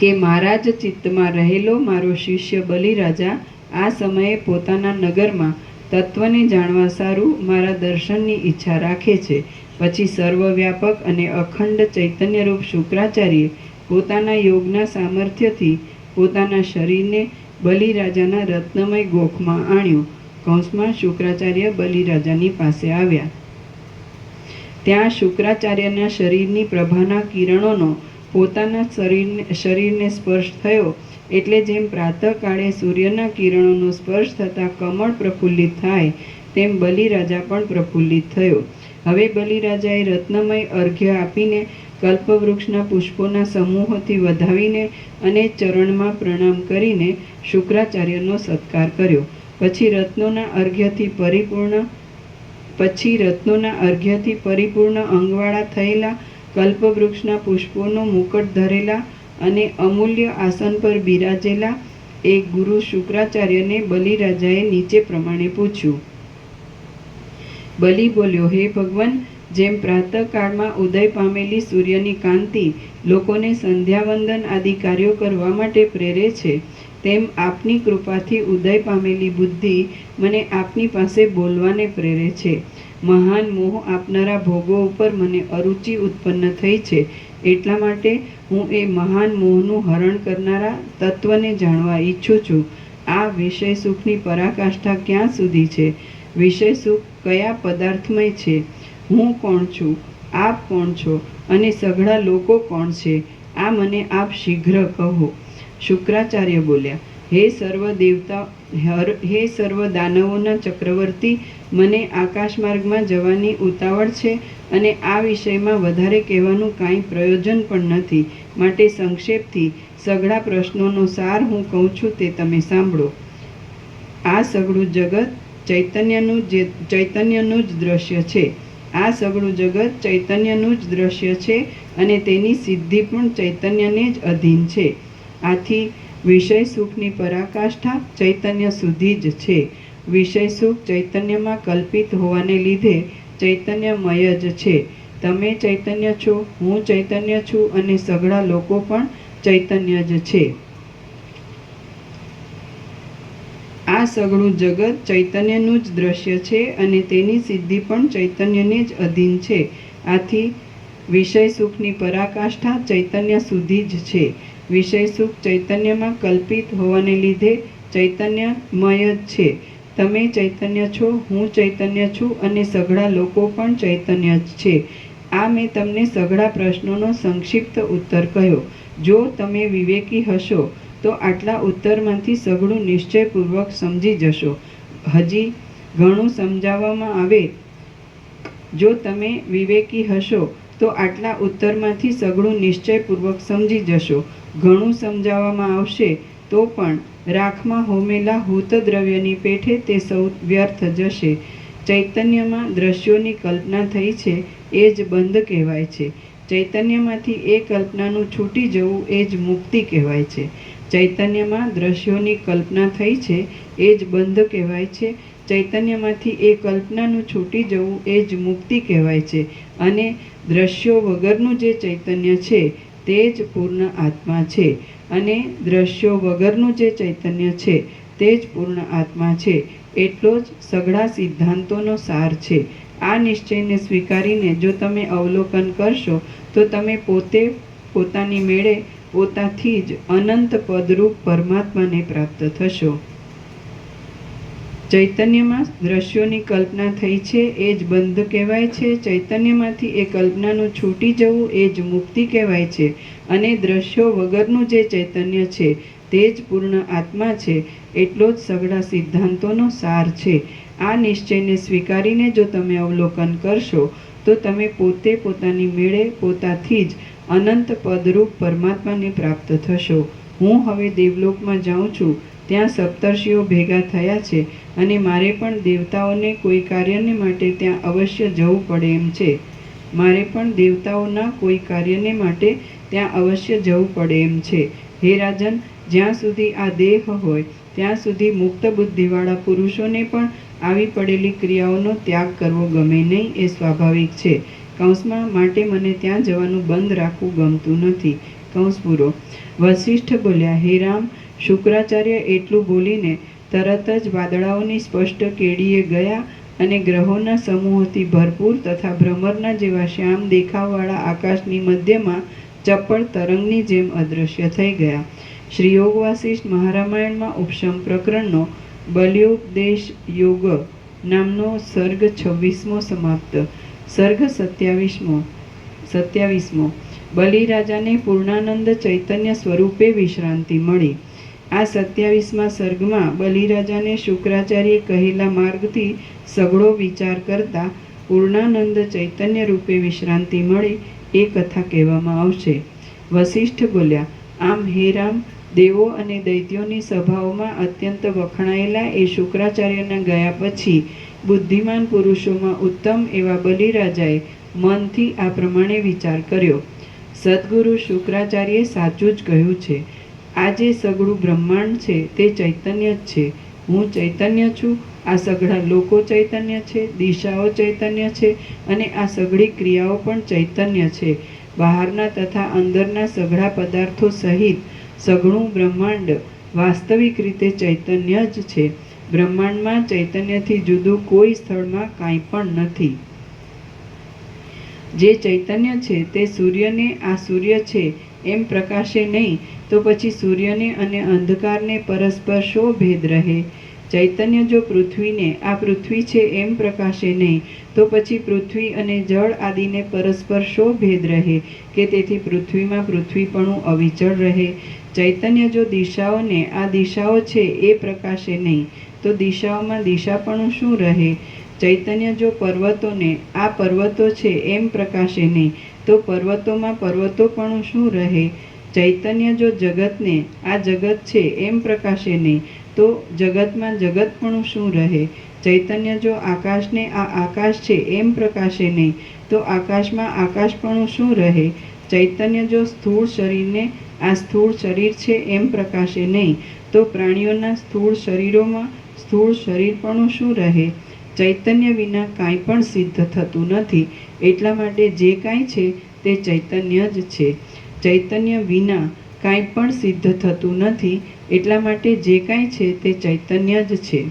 કે મારા જ ચિત્તમાં રહેલો મારો શિષ્ય બલિરાજા આ સમયે પોતાના નગરમાં તત્વને જાણવા સારું મારા દર્શનની ઈચ્છા રાખે છે. પછી સર્વવ્યાપક અને અખંડ ચૈતન્યરૂપ શુક્રાચાર્યે પોતાના યોગના સામર્થ્યથી પોતાના શરીરને બલિરાજાના રત્નમય ગોખમાં આણ્યું. કૌંસમાં શુક્રાચાર્ય બલિરાજાની પાસે આવ્યા. ત્યાં શુક્રાચાર્યના શરીરની પ્રભાના કિરણોનો પોતાના શરીરને સ્પર્શ થયો એટલે જેમ પ્રાતઃકાળે સૂર્યના કિરણોનો સ્પર્શ થતાં કમળ પ્રફુલ્લિત થાય તેમ બલિરાજા પણ પ્રફુલ્લિત થયો. હવે બલિરાજાએ રત્નમય અર્ઘ્ય આપીને કલ્પવૃક્ષના પુષ્પોના સમૂહોથી વધાવીને અને ચરણમાં પ્રણામ કરીને શુક્રાચાર્યનો સત્કાર કર્યો. પછી રત્નોના અર્ઘ્યથી પરિપૂર્ણ અંગવાળા થયેલા કલ્પવૃક્ષના પુષ્પોનો મુકટ ધરેલા અને અમૂલ્ય આસન પર બિરાજેલા એક ગુરુ શુક્રાચાર્યને બલિરાજાએ નીચે પ્રમાણે પૂછ્યું. બલિ બોલ્યો, હે ભગવાન, જેમ પ્રાતઃકાળમાં ઉદય પામેલી સૂર્યની કાંતિ લોકોને સંધ્યાવંદન આદિ કાર્યો કરવા માટે પ્રેરે છે, તેમ આપની કૃપાથી ઉદય પામેલી બુદ્ધિ મને આપની પાસે બોલવાને પ્રેરે છે. મહાન મોહ આપનારા ભોગો ઉપર મને અરુચિ ઉત્પન્ન થઈ છે, એટલા માટે હું એ મહાન મોહનું હરણ કરનારા તત્વને જાણવા ઈચ્છું છું. આ વિષય સુખની પરાકાષ્ઠા ક્યાં સુધી છે? વિષય સુખ કયા પદાર્થમય છે? હું કોણ છું? આપ કોણ છો? અને સઘળા લોકો કોણ છે? આ મને આપ શીઘ્ર કહો. શુક્રાચાર્ય બોલ્યા, હે સર્વ દેવતા હે સર્વ દાનવોના ચક્રવર્તી, મને આકાશ માર્ગમાં જવાની ઉતાવળ છે અને આ વિષયમાં વધારે કહેવાનું કાંઈ પ્રયોજન પણ નથી. માટે સંક્ષેપથી સઘળા પ્રશ્નોનો સાર હું કહું છું તે તમે સાંભળો. આ સઘળું જગત ચૈતન્યનું જ દ્રશ્ય છે. આ સઘળું જગત ચૈતન્યનું જ દ્રશ્ય છે અને તેની સિદ્ધિ પણ ચૈતન્યને જ અધીન છે. આથી વિષય સુખની પરાકાષ્ઠા ચૈતન્ય સુધી જ છે. વિષય સુખ ચૈતન્યમાં કલ્પિત હોવાને લીધે ચૈતન્યમય જ છે. તમે ચૈતન્ય છો, હું ચૈતન્ય છું અને સઘળા લોકો પણ ચૈતન્ય જ છે. આ સઘળું જગત ચૈતન્યનું જ દ્રશ્ય છે અને તેની સિદ્ધિ પણ ચૈતન્યને જ અધીન છે. આથી વિષય સુખની પરાકાષ્ઠા ચૈતન્ય સુધી જ છે. વિષય સુખ ચૈતન્યમાં કલ્પિત હોવાને લીધે ચૈતન્યમય જ છે. તમે ચૈતન્ય છો, હું ચૈતન્ય છું અને સઘળા લોકો પણ ચૈતન્ય જ છે. આ મેં તમને સઘળા પ્રશ્નોનો સંક્ષિપ્ત ઉત્તર કહ્યો. જો તમે વિવેકી હશો તો આટલા ઉત્તરમાંથી સઘળું નિશ્ચયપૂર્વક સમજી જશો. હજી ઘણું સમજાવવામાં આવે. જો તમે વિવેકી હશો તો આટલા ઉત્તરમાંથી સઘળું નિશ્ચયપૂર્વક સમજી જશો. ઘણું સમજાવવામાં આવશે તો પણ રાખમાં હોમેલા હૂતદ્રવ્યની પેઠે તે સૌ વ્યર્થ જશે. ચૈતન્યમાં દ્રશ્યોની કલ્પના થઈ છે એ જ બંધ કહેવાય છે. ચૈતન્યમાંથી એ કલ્પનાનું છૂટી જવું એ જ મુક્તિ કહેવાય છે. ચૈતન્યમાં દ્રશ્યોની કલ્પના થઈ છે એ જ બંધ કહેવાય છે. ચૈતન્યમાંથી એ કલ્પનાનું છૂટી જવું એ જ મુક્તિ કહેવાય છે. અને દ્રશ્યો વગરનું જે ચૈતન્ય છે તે જ પૂર્ણ આત્મા છે. અને દ્રશ્યો વગરનું જે ચૈતન્ય છે તે જ પૂર્ણ આત્મા છે. એટલો જ સઘળા સિદ્ધાંતોનો સાર છે. આ નિશ્ચયને સ્વીકારીને જો તમે અવલોકન કરશો તો તમે પોતે પોતાની મેળે પોતાથી જ અનંત પદરૂપ પરમાત્માને પ્રાપ્ત થશો. ચૈતન્યમાં દ્રશ્યોની કલ્પના થઈ છે એ જ બંધ કહેવાય છે. ચૈતન્યમાંથી એ કલ્પનાનું છૂટી જવું એ જ મુક્તિ કહેવાય છે. અને દ્રશ્યો વગરનું જે ચૈતન્ય છે તે જ પૂર્ણ આત્મા છે. એટલો જ સઘળા સિદ્ધાંતોનો સાર છે. આ નિશ્ચયને સ્વીકારીને જો તમે અવલોકન કરશો તો તમે પોતે પોતાની મેળે પોતાથી જ અનંત પદરૂપ પરમાત્માને પ્રાપ્ત થશો. હું હવે દેવલોકમાં જાઉં છું. ત્યાં સપ્તર્ષિઓ ભેગા થયા છે અને મારે પણ દેવતાઓને કોઈ કાર્યને માટે ત્યાં અવશ્ય જવું પડે એમ છે. મારે પણ દેવતાઓના કોઈ કાર્યને માટે ત્યાં અવશ્ય જવું પડે એમ છે. હે રાજન, જ્યાં સુધી આ દેહ હોય ત્યાં સુધી મુક્ત બુદ્ધિવાળા પુરુષોને પણ આવી પડેલી ક્રિયાઓનો ત્યાગ કરવો ગમે નહીં એ સ્વાભાવિક છે. કૌંસમાં માટે મને ત્યાં જવાનું બંધ રાખવું ગમતું નથી. કૌંસ પૂરો. વસિષ્ઠ બોલ્યા, હે રામ, શુક્રાચાર્ય એટલું બોલીને તરત જ વાદળાઓની સ્પષ્ટ કેડીએ ગયા અને ગ્રહોના સમૂહોથી ભરપૂર તથા ભ્રમરના જેવા શ્યામ દેખાવવાળા આકાશની મધ્યમાં ચપળ તરંગની જેમ અદૃશ્ય થઈ ગયા. શ્રી યોગ વાસિષ્ઠ મહારામાયણમાં ઉપશમ પ્રકરણનો બલ્યોપદેશ યોગ નામનો સર્ગ 26મો સમાપ્ત. સર્ગ 27મો. બલિરાજાને પૂર્ણાનંદ ચૈતન્ય સ્વરૂપે વિશ્રાંતિ મળી. આ 27મા સર્ગમાં બલિરાજાને શુક્રાચાર્યે કહેલા માર્ગથી સઘળો વિચાર કરતા પૂર્ણાનંદ ચૈતન્ય રૂપે વિશ્રાંતિ મળી એ કથા કહેવામાં આવશે. વસિષ્ઠ બોલ્યા, આમ હે રામ, દેવો અને દૈત્યોની સભાઓમાં અત્યંત વખણાયેલા એ શુક્રાચાર્યના ગયા પછી બુદ્ધિમાન પુરુષોમાં ઉત્તમ એવા બલિરાજાએ મનથી આ પ્રમાણે વિચાર કર્યો. સદ્ગુરુ શુક્રાચાર્યે સાચું જ કહ્યું છે. આ જે સઘળું બ્રહ્માંડ છે તે ચૈતન્ય જ છે. હું ચૈતન્ય છું. આ સઘળા લોકો ચૈતન્ય છે. દિશાઓ ચૈતન્ય છે અને આ સઘળી ક્રિયાઓ પણ ચૈતન્ય છે. બહારના તથા અંદરના સઘળા પદાર્થો સહિત સઘળું બ્રહ્માંડ વાસ્તવિક રીતે ચૈતન્ય જ છે. બ્રહ્માંડમાં ચૈતન્યથી જુદું કોઈ સ્થળમાં કાંઈ પણ નથી. જે ચૈતન્ય છે તે સૂર્યને આ સૂર્ય છે એમ પ્રકાશે નહીં તો પછી સૂર્યને અને અંધકારને પરસ્પર શો ભેદ રહે? ચૈતન્ય જો પૃથ્વીને આ પૃથ્વી છે એમ પ્રકાશે નહીં તો પછી પૃથ્વી અને જળ આદિને પરસ્પર શો ભેદ રહે કે તેથી પૃથ્વીમાં પૃથ્વીપણું અવિચળ રહે? ચૈતન્ય જો દિશાઓને આ દિશાઓ છે એ પ્રકાશે નહીં તો દિશાઓમાં દિશાપણું શું રહે? ચૈતન્ય જો પર્વતોને આ પર્વતો છે એમ પ્રકાશે નહીં તો પર્વતોમાં પર્વતોપણું શું રહે? ચૈતન્ય જો જગતને આ જગત છે એમ પ્રકાશે નહીં તો જગતમાં જગતપણું શું રહે? ચૈતન્ય જો આકાશને આ આકાશ છે એમ પ્રકાશે નહીં તો આકાશમાં આકાશપણું શું રહે? ચૈતન્ય જો સ્થૂળ શરીરને આ સ્થૂળ શરીર છે એમ પ્રકાશે નહીં તો પ્રાણીઓના સ્થૂળ શરીરોમાં સ્થૂળ શરીરપણું શું રહે? ચૈતન્ય વિના કાંઈ પણ સિદ્ધ થતું નથી, એટલા માટે જે કાંઈ છે તે ચૈતન્ય જ છે. ચૈતન્ય વિના કાંઈ પણ સિદ્ધ થતું નથી, એટલા માટે જે કાંઈ છે તે ચૈતન્ય જ છે.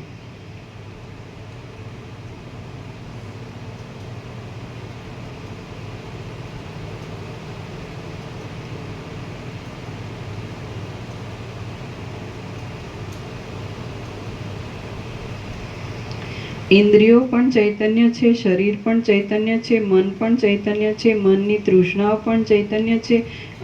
ઇન્દ્રિયો પણ ચૈતન્ય છે, શરીર પણ ચૈતન્ય છે, મન પણ ચૈતન્ય છે, મનની તૃષ્ણાઓ પણ ચૈતન્ય છે,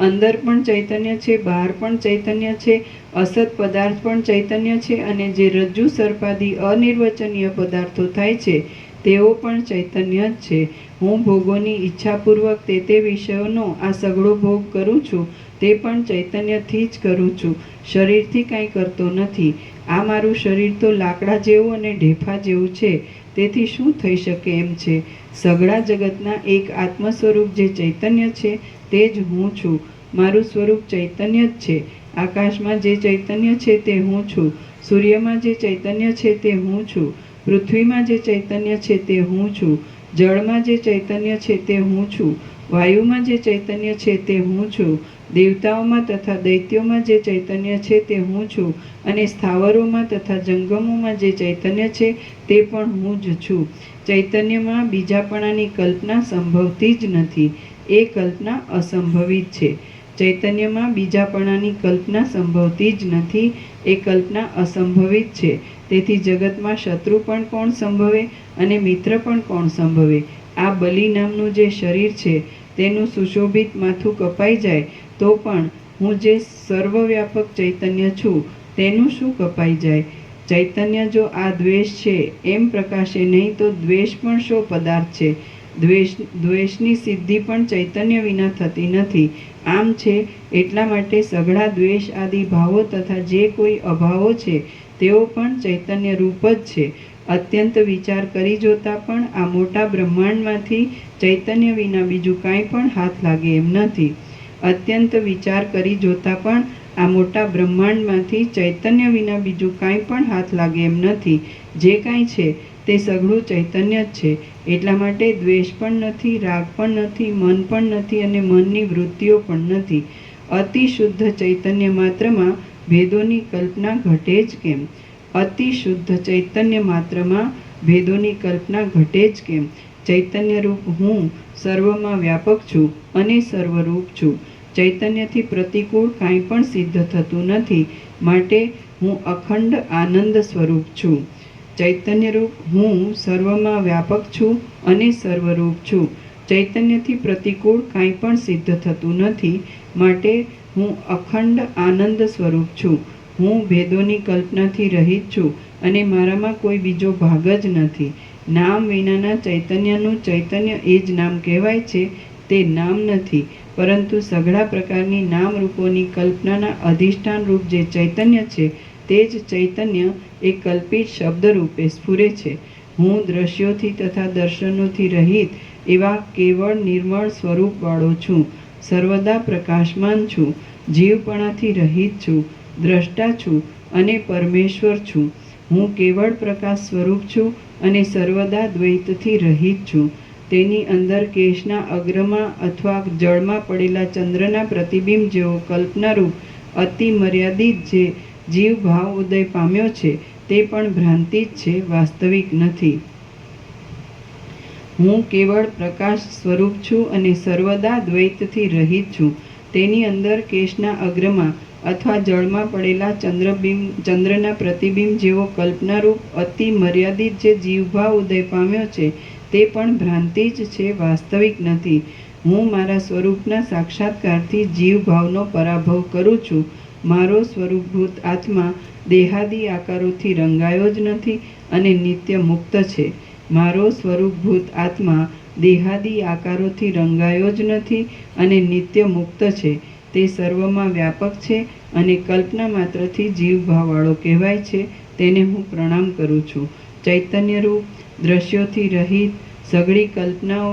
અંદર પણ ચૈતન્ય છે, બહાર પણ ચૈતન્ય છે, અસત પદાર્થ પણ ચૈતન્ય છે અને જે રજ્જુ સર્પાદી અનિર્વચનીય પદાર્થો થાય છે તેઓ પણ ચૈતન્ય જ છે. હું ભોગોની ઈચ્છાપૂર્વક તે વિષયોનો આ સઘળો ભોગ કરું છું તે પણ ચૈતન્યથી જ કરું છું, શરીરથી કાંઈ કરતો નથી. આ મારું શરીર તો લાકડા જેવું અને ઢેફા જેવું છે, તેથી શું થઈ શકે એમ છે? સઘળા જગતના એક આત્મ સ્વરૂપ જે ચૈતન્ય છે તે જ હું છું. મારું સ્વરૂપ ચૈતન્ય જ છે. આકાશમાં જે ચૈતન્ય છે તે હું છું, સૂર્યમાં જે ચૈતન્ય છે તે હું છું, પૃથ્વીમાં જે ચૈતન્ય છે તે હું છું, જળમાં જે ચૈતન્ય છે તે હું છું, વાયુમાં જે ચૈતન્ય છે તે હું છું, દેવતાઓમાં તથા દૈત્યોમાં જે ચૈતન્ય છે તે હું છું અને સ્થાવરોમાં તથા જંગમોમાં જે ચૈતન્ય છે તે પણ હું જ છું. ચૈતન્યમાં બીજાપણાની કલ્પના સંભવતી જ નથી, એ કલ્પના અસંભવિત છે. ચૈતન્યમાં બીજાપણાની કલ્પના સંભવતી જ નથી, એ કલ્પના અસંભવિત છે. તેથી જગતમાં શત્રુ પણ કોણ સંભવે અને મિત્ર પણ કોણ સંભવે? આ બલિ નામનું જે શરીર છે તેનું સુશોભિત માથું કપાઈ જાય તો પણ હું જે સર્વવ્યાપક ચૈતન્ય છું તેનું શું કપાઈ જાય? ચૈતન્ય જો આ દ્વેષ છે એમ પ્રકાશે નહીં તો દ્વેષ પણ શો પદાર્થ છે? દ્વેષની સિદ્ધિ પણ ચૈતન્ય વિના થતી નથી. આમ છે એટલા માટે સઘળા દ્વેષ આદિ ભાવો તથા જે કોઈ અભાવો છે તેઓ પણ ચૈતન્ય રૂપ જ છે. અત્યંત વિચાર કરી જોતા પણ આ મોટા બ્રહ્માંડમાંથી ચૈતન્ય વિના બીજું કાંઈ પણ હાથ લાગે એમ નથી. અત્યંત વિચાર કરી જોતા પણ આ મોટા બ્રહ્માંડમાંથી ચૈતન્ય વિના બીજું કાંઈ પણ હાથ લાગે એમ નથી. જે કાંઈ છે તે સઘળું ચૈતન્ય જ છે. એટલા માટે દ્વેષ પણ નથી, રાગ પણ નથી, મન પણ નથી અને મનની વૃત્તિઓ પણ નથી. અતિ શુદ્ધ ચૈતન્ય માત્રમાં ભેદોની કલ્પના ઘટે જ કેમ? અતિ શુદ્ધ ચૈતન્ય માત્રમાં ભેદોની કલ્પના ઘટે જ કેમ? ચૈતન્ય રૂપ હું સર્વમાં વ્યાપક છું અને સર્વરૂપ છું. ચૈતન્યથી પ્રતિકૂળ કાંઈ પણ સિદ્ધ થતું નથી, માટે હું અખંડ આનંદ સ્વરૂપ છું. ચૈતન્ય રૂપ હું સર્વમાં વ્યાપક છું અને સર્વરૂપ છું. ચૈતન્યથી પ્રતિકૂળ કાંઈ પણ સિદ્ધ થતું નથી, માટે હું અખંડ આનંદ સ્વરૂપ છું. હું ભેદોની કલ્પનાથી રહિત છું અને મારામાં કોઈ બીજો ભાગ જ નથી. નામ વિનાના ચૈતન્યનું ચૈતન્ય એ જ નામ કહેવાય છે. તે નામ નથી, પરંતુ સઘળા પ્રકારની નામ રૂપોની કલ્પનાના અધિષ્ઠાન રૂપ જે ચૈતન્ય છે તે જ ચૈતન્ય એ કલ્પિત શબ્દ રૂપે સ્ફુરે છે. હું દ્રશ્યોથી તથા દર્શનોથી રહિત એવા કેવળ નિર્મળ સ્વરૂપવાળો છું. સર્વદા પ્રકાશમાન છું. જીવપણાથી રહિત છું. દ્રષ્ટા છું અને પરમેશ્વર છું. હું કેવળ પ્રકાશ સ્વરૂપ છું અને સર્વદા દ્વૈતથી રહિત છું. તેની અંદર કેશના અગ્રમાં અથવા જળમાં પડેલા ચંદ્રના પ્રતિબિંબ જેવો કલ્પનારૂપ અતિ મર્યાદિત જે જીવ ભાવ ઉદય પામ્યો છે તે પણ ભ્રાંતિ જ છે, વાસ્તવિક નથી. હું કેવળ પ્રકાશ સ્વરૂપ છું અને સર્વદા દ્વૈતથી રહિત છું. તેની અંદર કેશના અગ્રમાં અથવા જળમાં પડેલા ચંદ્રના પ્રતિબિંબ જેવો કલ્પનારૂપ અતિ મર્યાદિત જે જીવભાવ ઉદય પામ્યો છે તે પણ ભ્રાંતિ જ છે, વાસ્તવિક નથી. હું મારા સ્વરૂપના સાક્ષાત્કારથી જીવભાવનો પરાભવ કરું છું. મારો સ્વરૂપભૂત આત્મા દેહાદી આકારોથી રંગાયો જ નથી અને નિત્ય મુક્ત છે. મારો સ્વરૂપભૂત આત્મા દેહાદી આકારોથી રંગાયો જ નથી અને નિત્ય મુક્ત છે. તે સર્વમાં વ્યાપક છે અને કલ્પના માત્રથી જીવભાવવાળો કહેવાય છે. તેને હું પ્રણામ કરું છું. ચૈતન્યરૂપ, દ્રશ્યોથી રહિત, સઘળી કલ્પનાઓ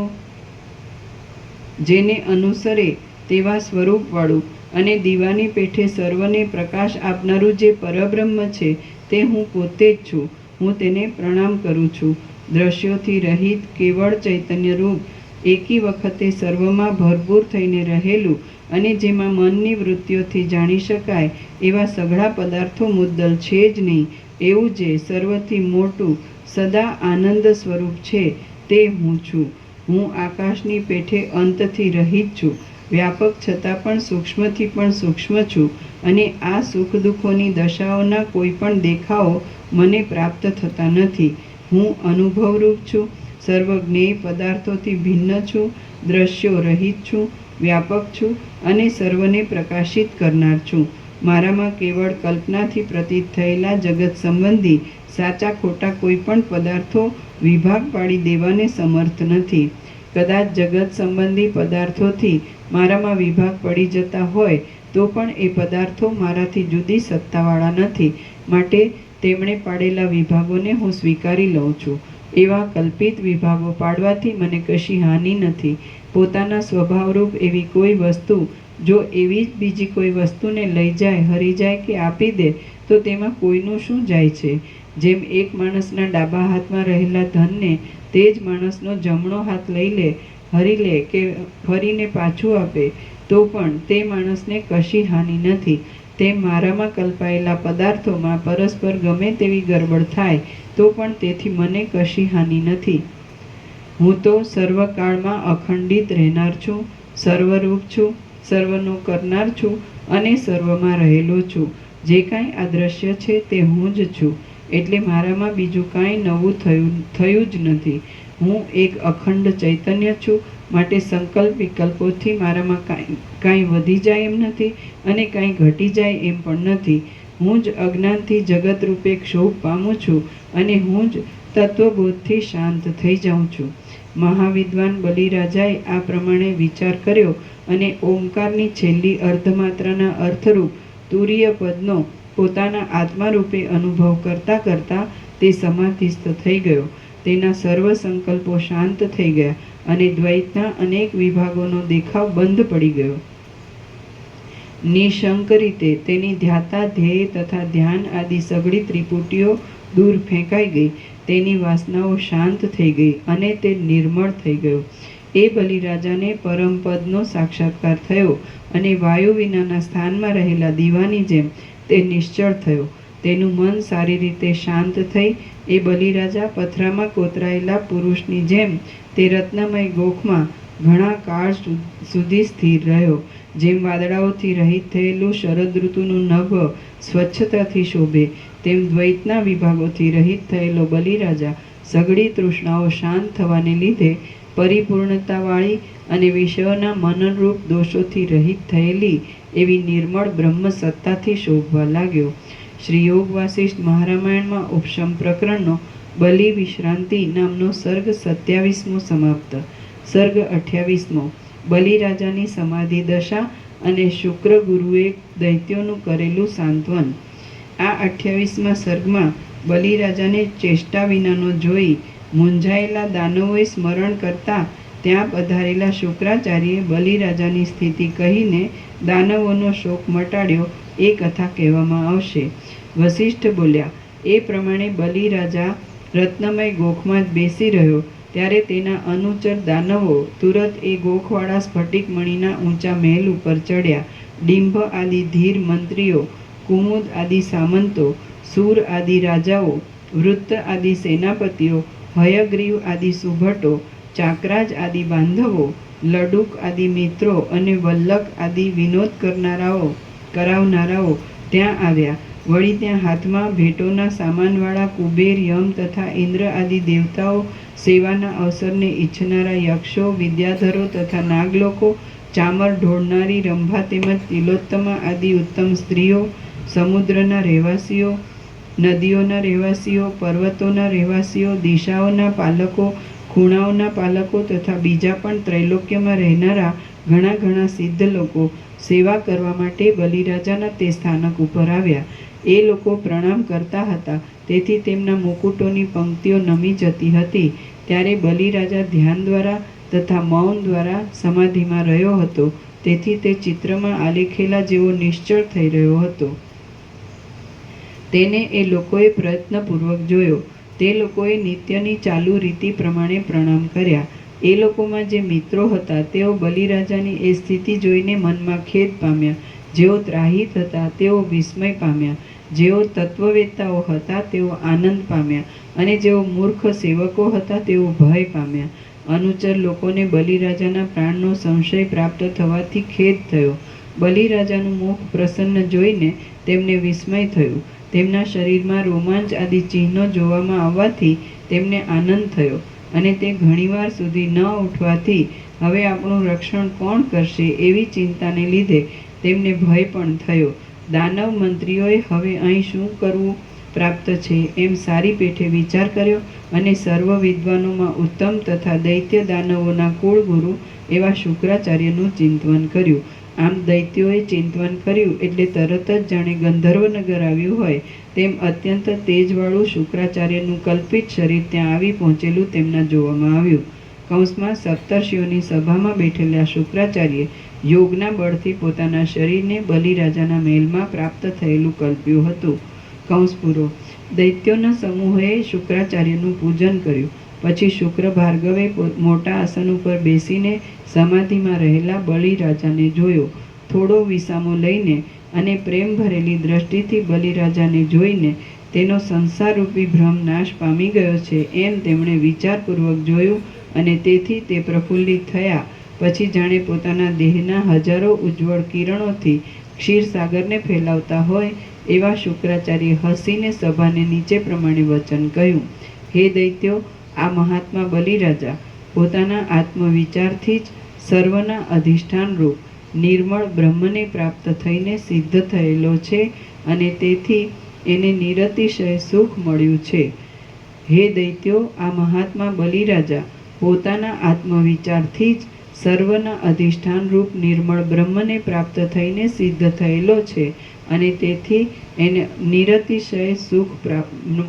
જેને અનુસરે તેવા સ્વરૂપવાળું અને દીવાની પેઠે સર્વને પ્રકાશ આપનારું જે પરબ્રહ્મ છે તે હું પોતે જ છું. હું તેને પ્રણામ કરું છું. દ્રશ્યોથી રહિત કેવળ ચૈતન્યરૂપ, એકી વખતે સર્વમાં ભરપૂર થઈને રહેલું અને જેમાં મનની વૃત્તિઓથી જાણી શકાય એવા સઘળા પદાર્થો મુદ્દલ છે જ નહીં એવું જે સર્વથી મોટું સદા આનંદ સ્વરૂપ છે તે હું છું. હું આકાશની પેઠે અંતથી રહિત છું, વ્યાપક છતાં પણ સૂક્ષ્મથી પણ સૂક્ષ્મ છું અને આ સુખ દુઃખોની દશાઓના કોઈ પણ દેખાવો મને પ્રાપ્ત થતા નથી. હું અનુભવરૂપ છું, સર્વજ્ઞેય પદાર્થોથી ભિન્ન છું, દ્રશ્યો રહિત છું, વ્યાપક છું અને સર્વને પ્રકાશિત કરનાર છું. મારામાં કેવળ કલ્પનાથી પ્રતીત થયેલા જગત સંબંધી સાચા ખોટા કોઈ પણ પદાર્થો વિભાગ પાડી દેવાને સમર્થ નથી. કદાચ જગત સંબંધી પદાર્થોથી મારામાં વિભાગ પડી જતા હોય તો પણ એ પદાર્થો મારાથી જુદી સત્તાવાળા નથી, માટે તેમણે પાડેલા વિભાગોને હું સ્વીકારી લઉં છું. એવા કલ્પિત વિભાગો પાડવાથી મને કશી હાનિ નથી. પોતાના સ્વભાવરૂપ એવી કોઈ વસ્તુ જો એવી જ બીજી કોઈ વસ્તુને લઈ જાય, હરી જાય કે આપી દે તો તેમાં કોઈનું શું જાય છે? જેમ એક માણસના ડાબા હાથમાં રહેલા ધનને તે જ માણસનો જમણો હાથ લઈ લે, હરી લે કે ફરીને પાછું આપે તો પણ તે માણસને કશી હાનિ નથી. તેમ મારામાં કલ્પાયેલા પદાર્થોમાં પરસ્પર ગમે તેવી ગરબડ થાય તો પણ તેથી મને કશી હાનિ નથી. હું તો સર્વકાળમાં અખંડિત રહેનાર છું, સર્વરૂપ છું, સર્વનો કરનાર છું અને સર્વમાં રહેલો છું. જે કાંઈ આ દ્રશ્ય છે તે હું જ છું, એટલે મારામાં બીજું કાંઈ નવું થયું જ નથી. હું એક અખંડ ચૈતન્ય છું, માટે સંકલ્પ વિકલ્પોથી મારામાં કાંઈ વધી જાય એમ નથી અને કાંઈ ઘટી જાય એમ પણ નથી. હું જ અજ્ઞાનથી જગત રૂપે ક્ષોભ પામું છું અને હું જ તત્વબોધથી શાંત થઈ જાઉં છું. મહાવિદ્વાન બલિરાજાએ આ પ્રમાણે વિચાર કર્યો અને ઓમકારની છેલ્લી અર્ધમાત્રાના અર્થરૂપ તુરીય પદનો પોતાના આત્મારૂપે અનુભવ કરતાં કરતાં તે સમાધિસ્થ થઈ ગયો. તેના સર્વ સંકલ્પો શાંત થઈ ગયા અને દ્વૈતના અનેક વિભાગોનો દેખાવ બંધ પડી ગયો. નિશંક રીતે તેની ધ્યાતા, ધ્યેય તથા ધ્યાન આદિ સઘળી ત્રિપુટીઓ દૂર ફેંકાઈ ગઈ. તેની વાસનાઓ શાંત થઈ ગઈ અને તે નિર્મળ થઈ ગયો. એ બલિરાજાને પરમપદનો સાક્ષાત્કાર થયો અને વાયુ વિનાના સ્થાનમાં રહેલા દીવાની જેમ તે નિશ્ચળ થયો. તેનું મન સારી રીતે શાંત થઈ એ બલિરાજા પથરામાં કોતરાયેલા પુરુષની જેમ તે રત્નમય ગોખમાં ઘણા કાળ સુધી સ્થિર રહ્યો. જેમ વાદળાઓથી રહિત થયેલું શરદ ઋતુનું નભ સ્વચ્છતાથી શોભે, તેમ દ્વૈતના વિભાગોથી રહિત થયેલો બલિરાજા સઘળી તૃષ્ણાઓ શાંત થવાને લીધે પરિપૂર્ણતાવાળી અને વિષયોના મનનરૂપ દોષોથી રહિત થયેલી એવી નિર્મળ બ્રહ્મ સત્તાથી શોભવા લાગ્યો. શ્રી યોગ વાસિષ્ઠ મહારામાયણમાં ઉપશમ પ્રકરણનો બલિ વિશ્રાંતિ નામનો સર્ગ 27મો સમાપ્ત. સર્ગ 28મો. બલિરાજાની સમાધિ દશા અને શુક્ર ગુરુએ દૈત્યોનું કરેલું સાંત્વન. આ 28મા સર્ગમાં બલિરાજાને ચેષ્ટા વિનાનો જોઈ મૂંઝાયેલા દાનવોએ સ્મરણ કરતા ત્યાં પધારેલા શુક્રાચાર્યે બલિરાજાની સ્થિતિ કહીને દાનવોનો શોક મટાડ્યો એ કથા કહેવામાં આવશે. વસિષ્ઠ બોલ્યા, એ પ્રમાણે બલિરાજા રત્નમય ગોખમાં જ બેસી રહ્યો ત્યારે તેના અનુચર દાનવો તુરત એ ગોખવાળા સ્ફટિક મણીના ઊંચા મહેલ ઉપર ચડ્યા. ડિંભ આદિ ધીર મંત્રીઓ, કુમુદ આદિ સામંતો, સૂર આદિ રાજાઓ, વૃત્ત આદિ સેનાપતિઓ, હયગ્રીવ આદિ સુભટો, ચાકરાજ આદિ બાંધવો, લડુક આદિ મિત્રો અને વલ્લક આદિ વિનોદ કરાવનારાઓ ત્યાં આવ્યા. વળી ત્યાં હાથમાં ભેટોના સામાનવાળા કુબેર, યમ તથા ઇન્દ્ર આદિ દેવતાઓ, સેવાના અવસરને ઈચ્છનારા યક્ષો, વિદ્યાધરો તથા નાગલોકો ચામર ઢોળનારી રંભા તેમજ તિલોત્તમા આદિ ઉત્તમ સ્ત્રીઓ, સમુદ્રના રહેવાસીઓ, નદીઓના રહેવાસીઓ, પર્વતોના રહેવાસીઓ, દિશાઓના પાલકો, ખૂણાઓના પાલકો તથા બીજા પણ ત્રૈલોક્યમાં રહેનારા ઘણા ઘણા સિદ્ધ લોકો સેવા કરવા માટે બલિરાજાના તે સ્થાનક ઉપર આવ્યા. એ લોકો પ્રણામ કરતા હતા, તેથી તેમના મુકુટોની પંક્તિઓ નમી જતી હતી. ત્યારે બલિરાજા ધ્યાન દ્વારા તથા મૌન દ્વારા સમાધિમાં રહ્યો હતો, તેથી તે ચિત્રમાં આલેખેલા જેવો નિશ્ચળ થઈ રહ્યો હતો. તેને એ લોકોએ પ્રયત્નપૂર્વક જોયો. તે લોકોએ નિત્યની ચાલુ રીતિ પ્રમાણે પ્રણામ કર્યા. એ લોકોમાં જે મિત્રો હતા તેઓ બલિરાજાની એ સ્થિતિ જોઈને મનમાં ખેદ પામ્યા. જેઓ ત્રાહિત હતા તેઓ વિસ્મય પામ્યા. જેઓ તત્વવેત્તાઓ હતા તેઓ આનંદ પામ્યા, અને જેઓ મૂર્ખ સેવકો હતા તેઓ ભય પામ્યા. અનુચર લોકોને બલિરાજાના પ્રાણનો સંશય પ્રાપ્ત થવાથી ખેદ થયો. બલિરાજાનું મુખ પ્રસન્ન જોઈને તેમને વિસ્મય થયું. તેમના શરીરમાં રોમાંચ આદિ ચિહ્નો જોવામાં આવવાથી તેમને આનંદ થયો, અને તે ઘણીવાર સુધી ન ઉઠવાથી હવે આપણું રક્ષણ કોણ કરશે એવી ચિંતાને લીધે તેમને ભય પણ થયો. દાનવ મંત્રીઓએ હવે અહીં શું કરવું પ્રાપ્ત છે એમ સારી પેઠે વિચાર કર્યો, અને સર્વ વિદ્વાનોમાં ઉત્તમ તથા દૈત્ય દાનવોના કુળગુરુ એવા શુક્રાચાર્યનું ચિંતવન કર્યું. આમ દૈત્યોએ ચિંતવન કર્યું એટલે તરત જ જાણે ગંધર્વનગર આવ્યું હોય તેમ અત્યંત તેજવાળું શુક્રાચાર્યનું કલ્પિત શરીર ત્યાં આવી પહોંચેલું તેમના જોવામાં આવ્યું. કૌંસમાં સપ્તર્ષિઓની સભામાં બેઠેલા શુક્રાચાર્ય યોગના બળથી પોતાના શરીરને બલિરાજાના મહેલમાં પ્રાપ્ત થયેલું કલ્પ્યું હતું. કૌંસ પૂરો. દૈત્યોના સમૂહે શુક્રાચાર્યનું પૂજન કર્યું. પછી શુક્ર ભાર્ગવે મોટા આસન ઉપર બેસીને સમાધિમાં રહેલા બલિરાજાને જોયો. થોડો વિસામો લઈને અને પ્રેમ ભરેલી દ્રષ્ટિથી બલિરાજાને જોઈને તેનો સંસારરૂપી ભ્રમ નાશ પામી ગયો છે એમ તેમણે વિચારપૂર્વક જોયું, અને તેથી તે પ્રફુલ્લિત થયા. પછી જાણે પોતાના દેહના હજારો ઉજ્જવળ કિરણોથી ક્ષીરસાગરને ફેલાવતા હોય એવા શુક્રાચાર્ય હસીને સભાને નીચે પ્રમાણે વચન કહ્યું: હે દૈત્યો, આ મહાત્મા બલિરાજા પોતાના આત્મવિચારથી જ સર્વના અધિષ્ઠાન રૂપ નિર્મળ બ્રહ્મને પ્રાપ્ત થઈને સિદ્ધ થયેલો છે, અને તેથી એને નિરતિશય સુખ મળ્યું છે. હે દૈત્યો, આ મહાત્મા બલિરાજા પોતાના આત્મવિચારથી જ સર્વના અધિષ્ઠાન રૂપ નિર્મળ બ્રહ્મને પ્રાપ્ત થઈને સિદ્ધ થયેલો છે, અને તેથી એને નિરતિશય સુખ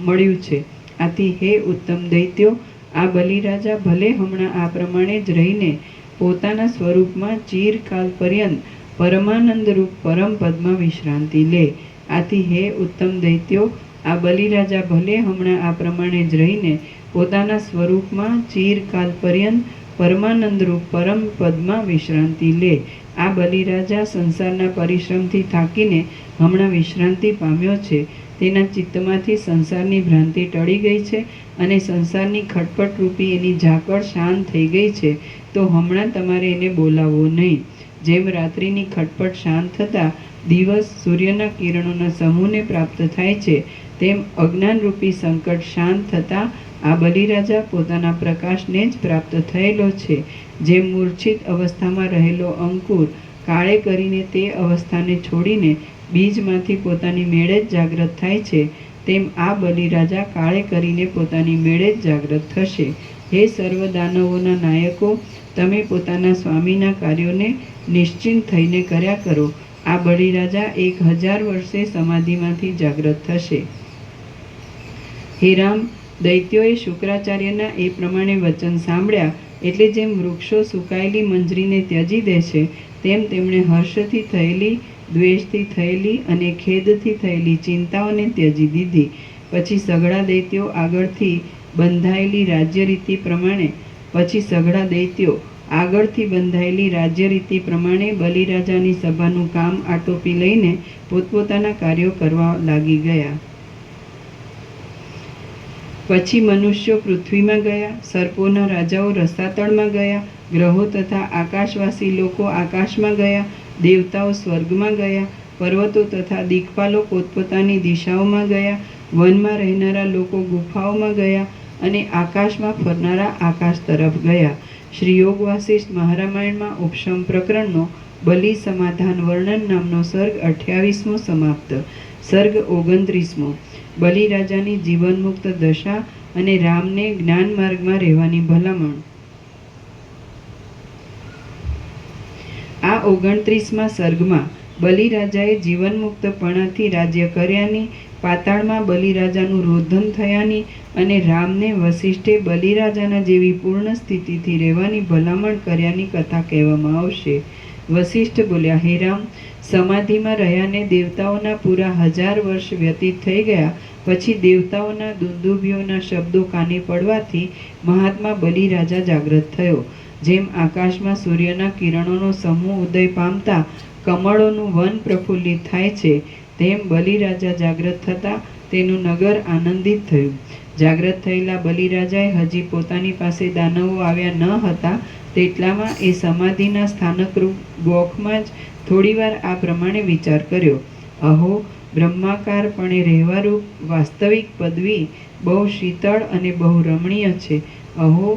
મળ્યું છે. આથી હે ઉત્તમ દૈત્યો, આ બલિરાજા ભલે હમણાં આ પ્રમાણે જ રહીને પોતાના સ્વરૂપમાં ચિરકાલ પર્યંત પરમાનંદરૂપ પરમ પદમાં વિશ્રાંતિ લે. આથી હે ઉત્તમ દૈત્યો, આ બલિરાજા ભલે હમણાં આ પ્રમાણે જ રહીને પોતાના સ્વરૂપમાં ચિરકાલ પર્યંત પરમાનંદરૂપ પરમ પદમાં વિશ્રાંતિ લે. આ બલિરાજા સંસારના પરિશ્રમથી થાકીને હમણાં વિશ્રાંતિ પામ્યો છે. તેના ચિત્તમાંથી સંસારની ભ્રાંતિ ટળી ગઈ છે, અને સંસારની ખટપટ રૂપી એની ઝાકળ શાંત થઈ ગઈ છે. તો હમણાં તમારે એને બોલાવવો નહીં. જેમ રાત્રિની ખટપટ શાંત થતાં દિવસ સૂર્યના કિરણોના સમૂહને પ્રાપ્ત થાય છે, તેમ અજ્ઞાનરૂપી સંકટ શાંત થતાં આ બલિરાજા પોતાના પ્રકાશને જ પ્રાપ્ત થયેલો છે. જેમ મૂર્છિત અવસ્થામાં રહેલો અંકુર કાળે કરીને તે અવસ્થાને છોડીને બીજમાંથી પોતાની મેળે જ જાગ્રત થાય છે, તેમ આ બલિરાજા કાળે કરીને પોતાની મેળે જ જાગ્રત થશે. હે સર્વ દાનવોના નાયકો, તમે પોતાના સ્વામીના કાર્યોને નિશ્ચિંત થઈને કર્યા કરો. આ બલિરાજા 1000 વર્ષે સમાધિમાંથી જાગ્રત થશે. હે રામ, દૈત્યોએ શુક્રાચાર્યના એ પ્રમાણે વચન સાંભળ્યા એટલે જેમ વૃક્ષો સુકાયેલી મંજરીને ત્યજી દે છે, તેમ તેમણે હર્ષથી થયેલી, દ્વેષથી થયેલી અને ખેદથી થયેલી ચિંતાઓને ત્યજી દીધી. પછી સઘળા દૈત્યો આગળથી બંધાયેલી રાજ્ય રીતિ પ્રમાણે બલિરાજાની સભાનું કામ આટોપી લઈને પોતપોતાના કાર્યો કરવા લાગી ગયા. પછી મનુષ્યો પૃથ્વીમાં ગયા, સર્પોના રાજાઓ રસાતળમાં ગયા, ગ્રહો તથા આકાશવાસી લોકો આકાશમાં ગયા, દેવતાઓ સ્વર્ગમાં ગયા, પર્વતો તથા દિક્પાલો પોતપોતાની દિશાઓમાં ગયા, વનમાં રહેનારા લોકો ગુફાઓમાં ગયા, અને આકાશમાં ફરનારા આકાશ તરફ ગયા. શ્રી યોગ વાસિષ્ઠ મહારામાયણમાં ઉપશમ પ્રકરણનો બલિ સમાધાન વર્ણન નામનો સર્ગ 28મો સમાપ્ત. સર્ગ 29મો. બલિ રાજાની જીવનમુક્ત દશા અને રામને જ્ઞાન માર્ગમાં રહેવાની ભલામણ. આ 29મા સર્ગમાં બલિ રાજાએ જીવનમુક્તપણાથી રાજ્ય કર્યાની, પાતાળમાં બલિરાજાનું રોદન થયાની અને રામને વસિષ્ઠે બલિરાજાના જેવી પૂર્ણ સ્થિતિથી રહેવાની ભલામણ કર્યાની કથા કહેવામાં આવશે. વસિષ્ઠ બોલ્યા, હે રામ, સમાધિમાં રહ્યાને દેવતાઓના પૂરા 1000 વર્ષ વ્યતીત થઈ ગયા પછી દેવતાઓના દુંદુભીઓના શબ્દો કાને પડવાથી મહાત્મા બલિરાજા જાગ્રત થયો. જેમ આકાશમાં સૂર્યના કિરણોનો સમૂહ ઉદય પામતા કમળોનું વન પ્રફુલ્લિત થાય છે, તેમ બલિરાજા જાગ્રત થતાં તેનું નગર આનંદિત થયું. જાગ્રત થયેલા બલિરાજાએ હજી પોતાની પાસે દાનવો આવ્યા ન હતા તેટલામાં એ સમાધિના સ્થાનકરૂપ ગોખમાં જ થોડીવાર આ પ્રમાણે વિચાર કર્યો. અહો, બ્રહ્માકારપણે રહેવારૂપ વાસ્તવિક પદવી બહુ શીતળ અને બહુ રમણીય છે. અહો,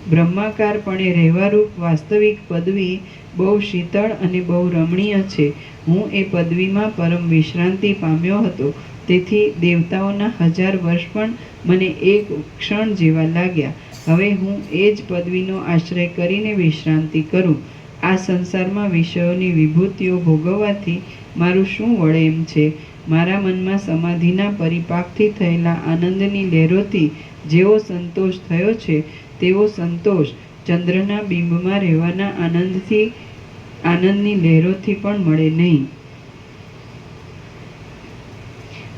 બ્રહ્માકારપણે રહેવારૂપ વાસ્તવિક પદવી બહુ શીતળ અને બહુ રમણીય છે. હું એ પદવીમાં પરમ વિશ્રાંતિ પામ્યો હતો, તેથી દેવતાઓના 1000 વર્ષ પણ મને એક ક્ષણ જેવા લાગ્યા. હવે હું એ જ પદવીનો આશ્રય કરીને વિશ્રાંતિ કરું. આ સંસારમાં વિષયોની વિભૂતિઓ ભોગવવાથી મારું શું વળે એમ છે? મારા મનમાં સમાધિના પરિપાકથી થયેલા આનંદની લહેરોથી જેવો સંતોષ થયો છે તેવો સંતોષ ચંદ્રના બિંબમાં રહેવાના આનંદની લહેરોથી પણ મળે નહીં.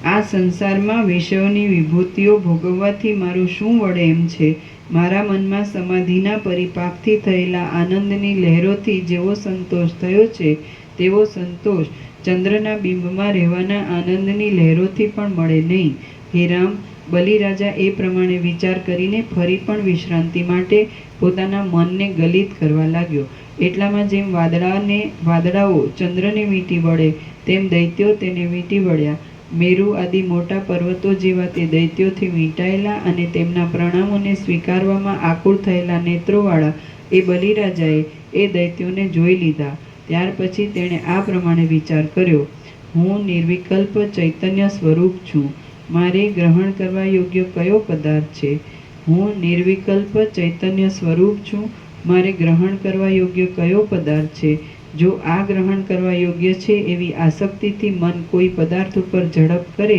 આ સંસારમાં વિષયોની વિભૂતિઓ ભોગવવાથી મારું શું વળે એમ છે? મારા મનમાં સમાધિના પરિપાકથી થયેલા આનંદની લહેરોથી જેવો સંતોષ થયો છે તેવો સંતોષ ચંદ્રના બિંબમાં રહેવાના આનંદની લહેરોથી પણ મળે નહીં. હે રામ, બલિરાજા એ પ્રમાણે વિચાર કરીને ફરી પણ વિશ્રાંતિ માટે પોતાના મનને ગલિત કરવા લાગ્યો. એટલામાં જેમ વાદળાઓ ચંદ્રને વીંટી વળે તેમ દૈત્યો તેને વીંટી વળ્યા. મેરુ આદિ મોટા પર્વતો જેવા તે દૈત્યોથી વીંટાયેલા અને તેમના પ્રણામોને સ્વીકારવામાં આકુળ થયેલા નેત્રોવાળા એ બલિરાજાએ એ દૈત્યોને જોઈ લીધા. ત્યાર પછી તેણે આ પ્રમાણે વિચાર કર્યો, હું નિર્વિકલ્પ ચૈતન્ય સ્વરૂપ છું. મારે ગ્રહણ કરવા યોગ્ય કયો પદાર્થ છે? હું નિર્વિકલ્પ ચૈતન્ય સ્વરૂપ છું. મારે ગ્રહણ કરવા યોગ્ય કયો પદાર્થ છે? જો આ ગ્રહણ કરવા યોગ્ય છે એવી આસક્તિથી મન કોઈ પદાર્થ ઉપર ઝડપ કરે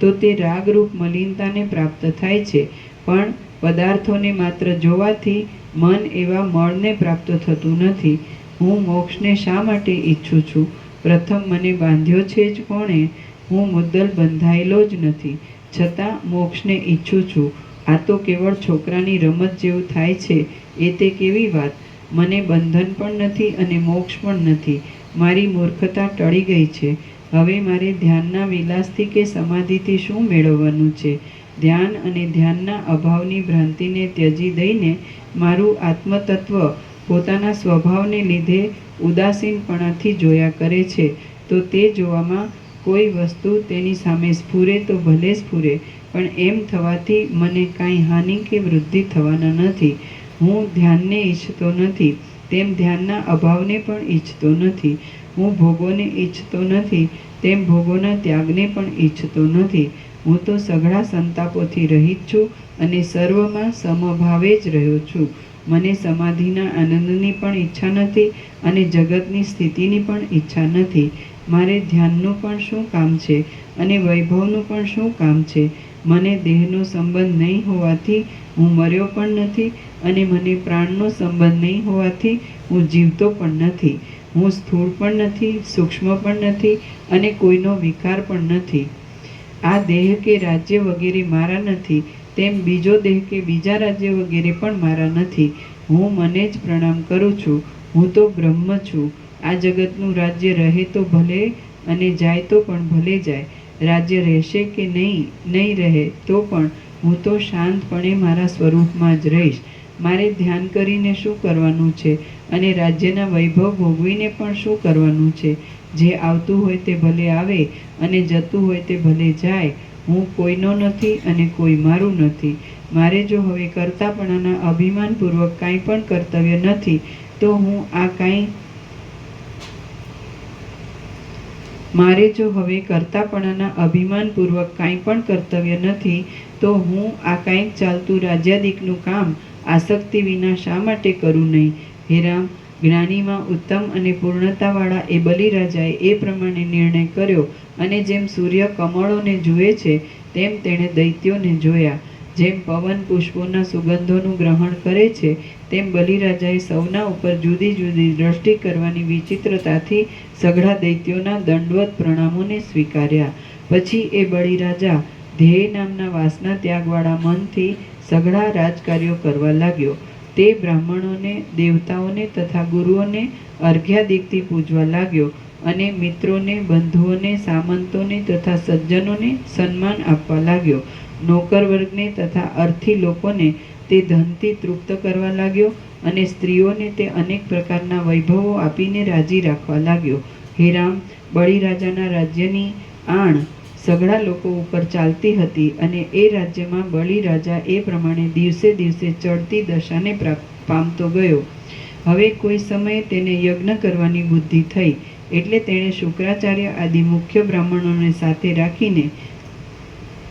તો તે રાગરૂપ મલિનતાને પ્રાપ્ત થાય છે. પણ પદાર્થોને માત્ર જોવાથી મન એવા મળને પ્રાપ્ત થતું નથી. હું મોક્ષને શા માટે ઈચ્છું છું? પ્રથમ મને બાંધ્યો છે જ કોણે? હું મુદ્દલ બંધાયેલો જ નથી, છતાં મોક્ષને ઈચ્છું છું. આ તો કેવળ છોકરાની રમત જેવું થાય છે. એ તે કેવી વાત! મને બંધન પણ નથી અને મોક્ષ પણ નથી. મારી મૂર્ખતા ટળી ગઈ છે. હવે મારે ધ્યાનના વિલાસથી કે સમાધિથી શું મેળવવાનું છે? ધ્યાન અને ધ્યાનના અભાવની ભ્રાંતિને ત્યજી દઈને મારું આત્મતત્વ પોતાના સ્વભાવને લીધે ઉદાસીનપણાથી જોયા કરે છે. તો તે જોવામાં કોઈ વસ્તુ તેની સામે સ્ફુરે તો ભલે સ્ફુરે, પણ એમ થવાથી મને કાંઈ હાનિ કે વૃદ્ધિ થવાના નથી. હું ધ્યાનને ઈચ્છતો નથી, તેમ ધ્યાનના અભાવને પણ ઈચ્છતો નથી. હું ભોગોને ઈચ્છતો નથી, તેમ ભોગોના ત્યાગને પણ ઈચ્છતો નથી. હું તો સઘળા સંતાપોથી રહિત છું અને સર્વમાં સમભાવે જ રહ્યો છું. મને સમાધિના આનંદની પણ ઈચ્છા નથી અને જગતની સ્થિતિની પણ ઈચ્છા નથી. મારે ધ્યાનનું પણ શું કામ છે અને વૈભવનું પણ શું કામ છે? મને દેહનો સંબંધ નહીં હોવાથી હું મર્યો પણ નથી અને મને પ્રાણનો સંબંધ નહીં હોવાથી હું જીવતો પણ નથી. હું સ્થૂળ પણ નથી, સૂક્ષ્મ પણ નથી અને કોઈનો વિકાર પણ નથી. આ દેહ કે રાજ્ય વગેરે મારા નથી, તેમ બીજો દેહ કે બીજા રાજ્ય વગેરે પણ મારા નથી. હું મને જ પ્રણામ કરું છું. હું તો બ્રહ્મ છું. આ જગતનું રાજ્ય રહે તો ભલે અને જાય તો પણ ભલે જાય. રાજ્ય રહેશે કે નહીં રહે તો પણ હું તો શાંતપણે મારા સ્વરૂપમાં જ રહીશ. મારે ધ્યાન કરીને શું કરવાનું છે અને રાજ્યના વૈભવ ભોગવીને પણ શું કરવાનું છે? જે આવતું હોય તે ભલે આવે અને જતું હોય તે ભલે જાય. હું કોઈનો નથી અને કોઈ મારું નથી. મારે જો હવે કરતાપણાના અભિમાનપૂર્વક કાંઈ પણ કર્તવ્ય નથી, તો હું આ કાંઈ મારે જો હવે કરતાપણાના અભિમાનપૂર્વક કાંઈ પણ કર્તવ્ય નથી, તો હું આ કાંઈક ચાલતું રાજ્યાદિકનું કામ આસક્તિ વિના શા માટે કરું નહીં? હે રામ, જ્ઞાનીમાં ઉત્તમ અને પૂર્ણતાવાળા એ બલિરાજાએ એ પ્રમાણે નિર્ણય કર્યો, અને જેમ સૂર્ય કમળોને જુએ છે તેમ તેણે દૈત્યોને જોયા. જેમ પવન પુષ્પોના સુગંધોનું ગ્રહણ કરે છે, તેમ બલિરાજાએ સૌના ઉપર જુદી જુદી દ્રષ્ટિ કરવાની વિચિત્રતાથી સઘળા દૈત્યોના દંડવત પ્રણામોને સ્વીકાર્યા. પછી એ બલિરાજા ધ્યેય નામના વાસના ત્યાગવાળા મનથી સઘળા રાજકાર્યો કરવા લાગ્યો. તે બ્રાહ્મણોને, દેવતાઓને તથા ગુરુઓને અર્ઘ્યાદિકથી પૂજવા લાગ્યો, અને મિત્રોને, બંધુઓને, સામંતોને તથા સજ્જનોને સન્માન આપવા લાગ્યો. નોકર વર્ગને તથા અર્થી લોકોને તે ધનથી તૃપ્ત કરવા લાગ્યો, અને સ્ત્રીઓને તે અનેક પ્રકારના વૈભવો આપીને રાજી રાખવા લાગ્યો. હે રામ, બલિરાજાના રાજ્યની આણ સઘળા લોકો ઉપર ચાલતી હતી, અને એ રાજ્યમાં બલિરાજા એ પ્રમાણે દિવસે દિવસે ચડતી દશાને પામતો ગયો. હવે કોઈ સમયે તેને યજ્ઞ કરવાની બુદ્ધિ થઈ, એટલે તેણે શુક્રાચાર્ય આદિ મુખ્ય બ્રાહ્મણોને સાથે રાખીને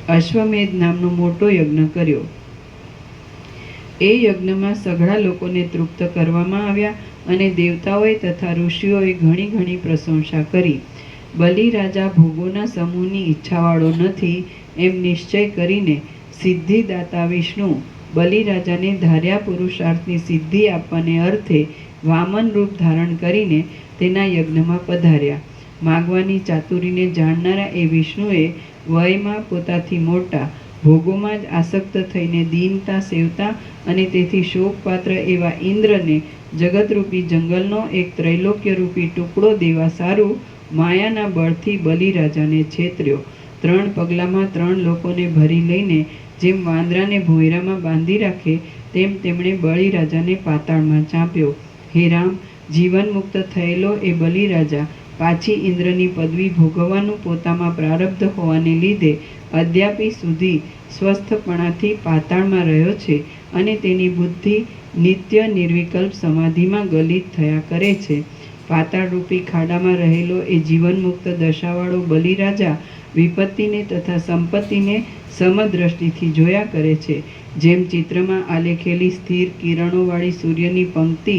અશ્વમેધ નામનો મોટો યજ્ઞ કર્યો. એ યજ્ઞમાં સઘળા લોકોને તૃપ્ત કરવામાં આવ્યા, અને દેવતાઓએ તથા ઋષિઓએ ઘણી ઘણી પ્રશંસા કરી. બલિરાજા ભોગોના સમૂહની ઈચ્છાવાળો નથી એમ નિશ્ચય કરીને સિદ્ધિદાતા વિષ્ણુ બલિરાજાને ધાર્યા પુરુષાર્થની સિદ્ધિ આપવાને અર્થે વામન રૂપ ધારણ કરીને તેના યજ્ઞમાં પધાર્યા. માગવાની ચાતુરીને જાણનારા એ વિષ્ણુએ વયમાં પોતાથી મોટા, ભોગોમાં જ આસક્ત થઈને દીનતા સેવતા અને તેથી શોકપાત્ર એવા ઇન્દ્રને જગતરૂપી જંગલનો એક ત્રૈલોક્યરૂપી ટુકડો દેવા સારું માયાના બળથી બલિરાજાને છેતર્યો. 3 પગલામાં 3 લોકોને ભરી લઈને જેમ વાંદરાને ભોંયરામાં બાંધી રાખે, તેમ તેમણે બલિરાજાને પાતાળમાં ચાંપ્યો. હે રામ, જીવન મુક્ત થયેલો એ બલિરાજા પાછી ઇન્દ્રની પદવી ભોગવવાનું પોતામાં પ્રારબ્ધ હોવાને લીધે અદ્યાપી સુધી સ્વસ્થપણાથી પાતાળમાં રહ્યો છે, અને તેની બુદ્ધિ નિત્ય નિર્વિકલ્પ સમાધિમાં ગલિત થયા કરે છે. પાતાળરૂપી ખાડામાં રહેલો એ જીવનમુક્ત દશાવાળો બલિરાજા વિપત્તિને તથા સંપત્તિને સમદ્રષ્ટિથી જોયા કરે છે. જેમ ચિત્રમાં આલેખેલી સ્થિર કિરણોવાળી સૂર્યની પંક્તિ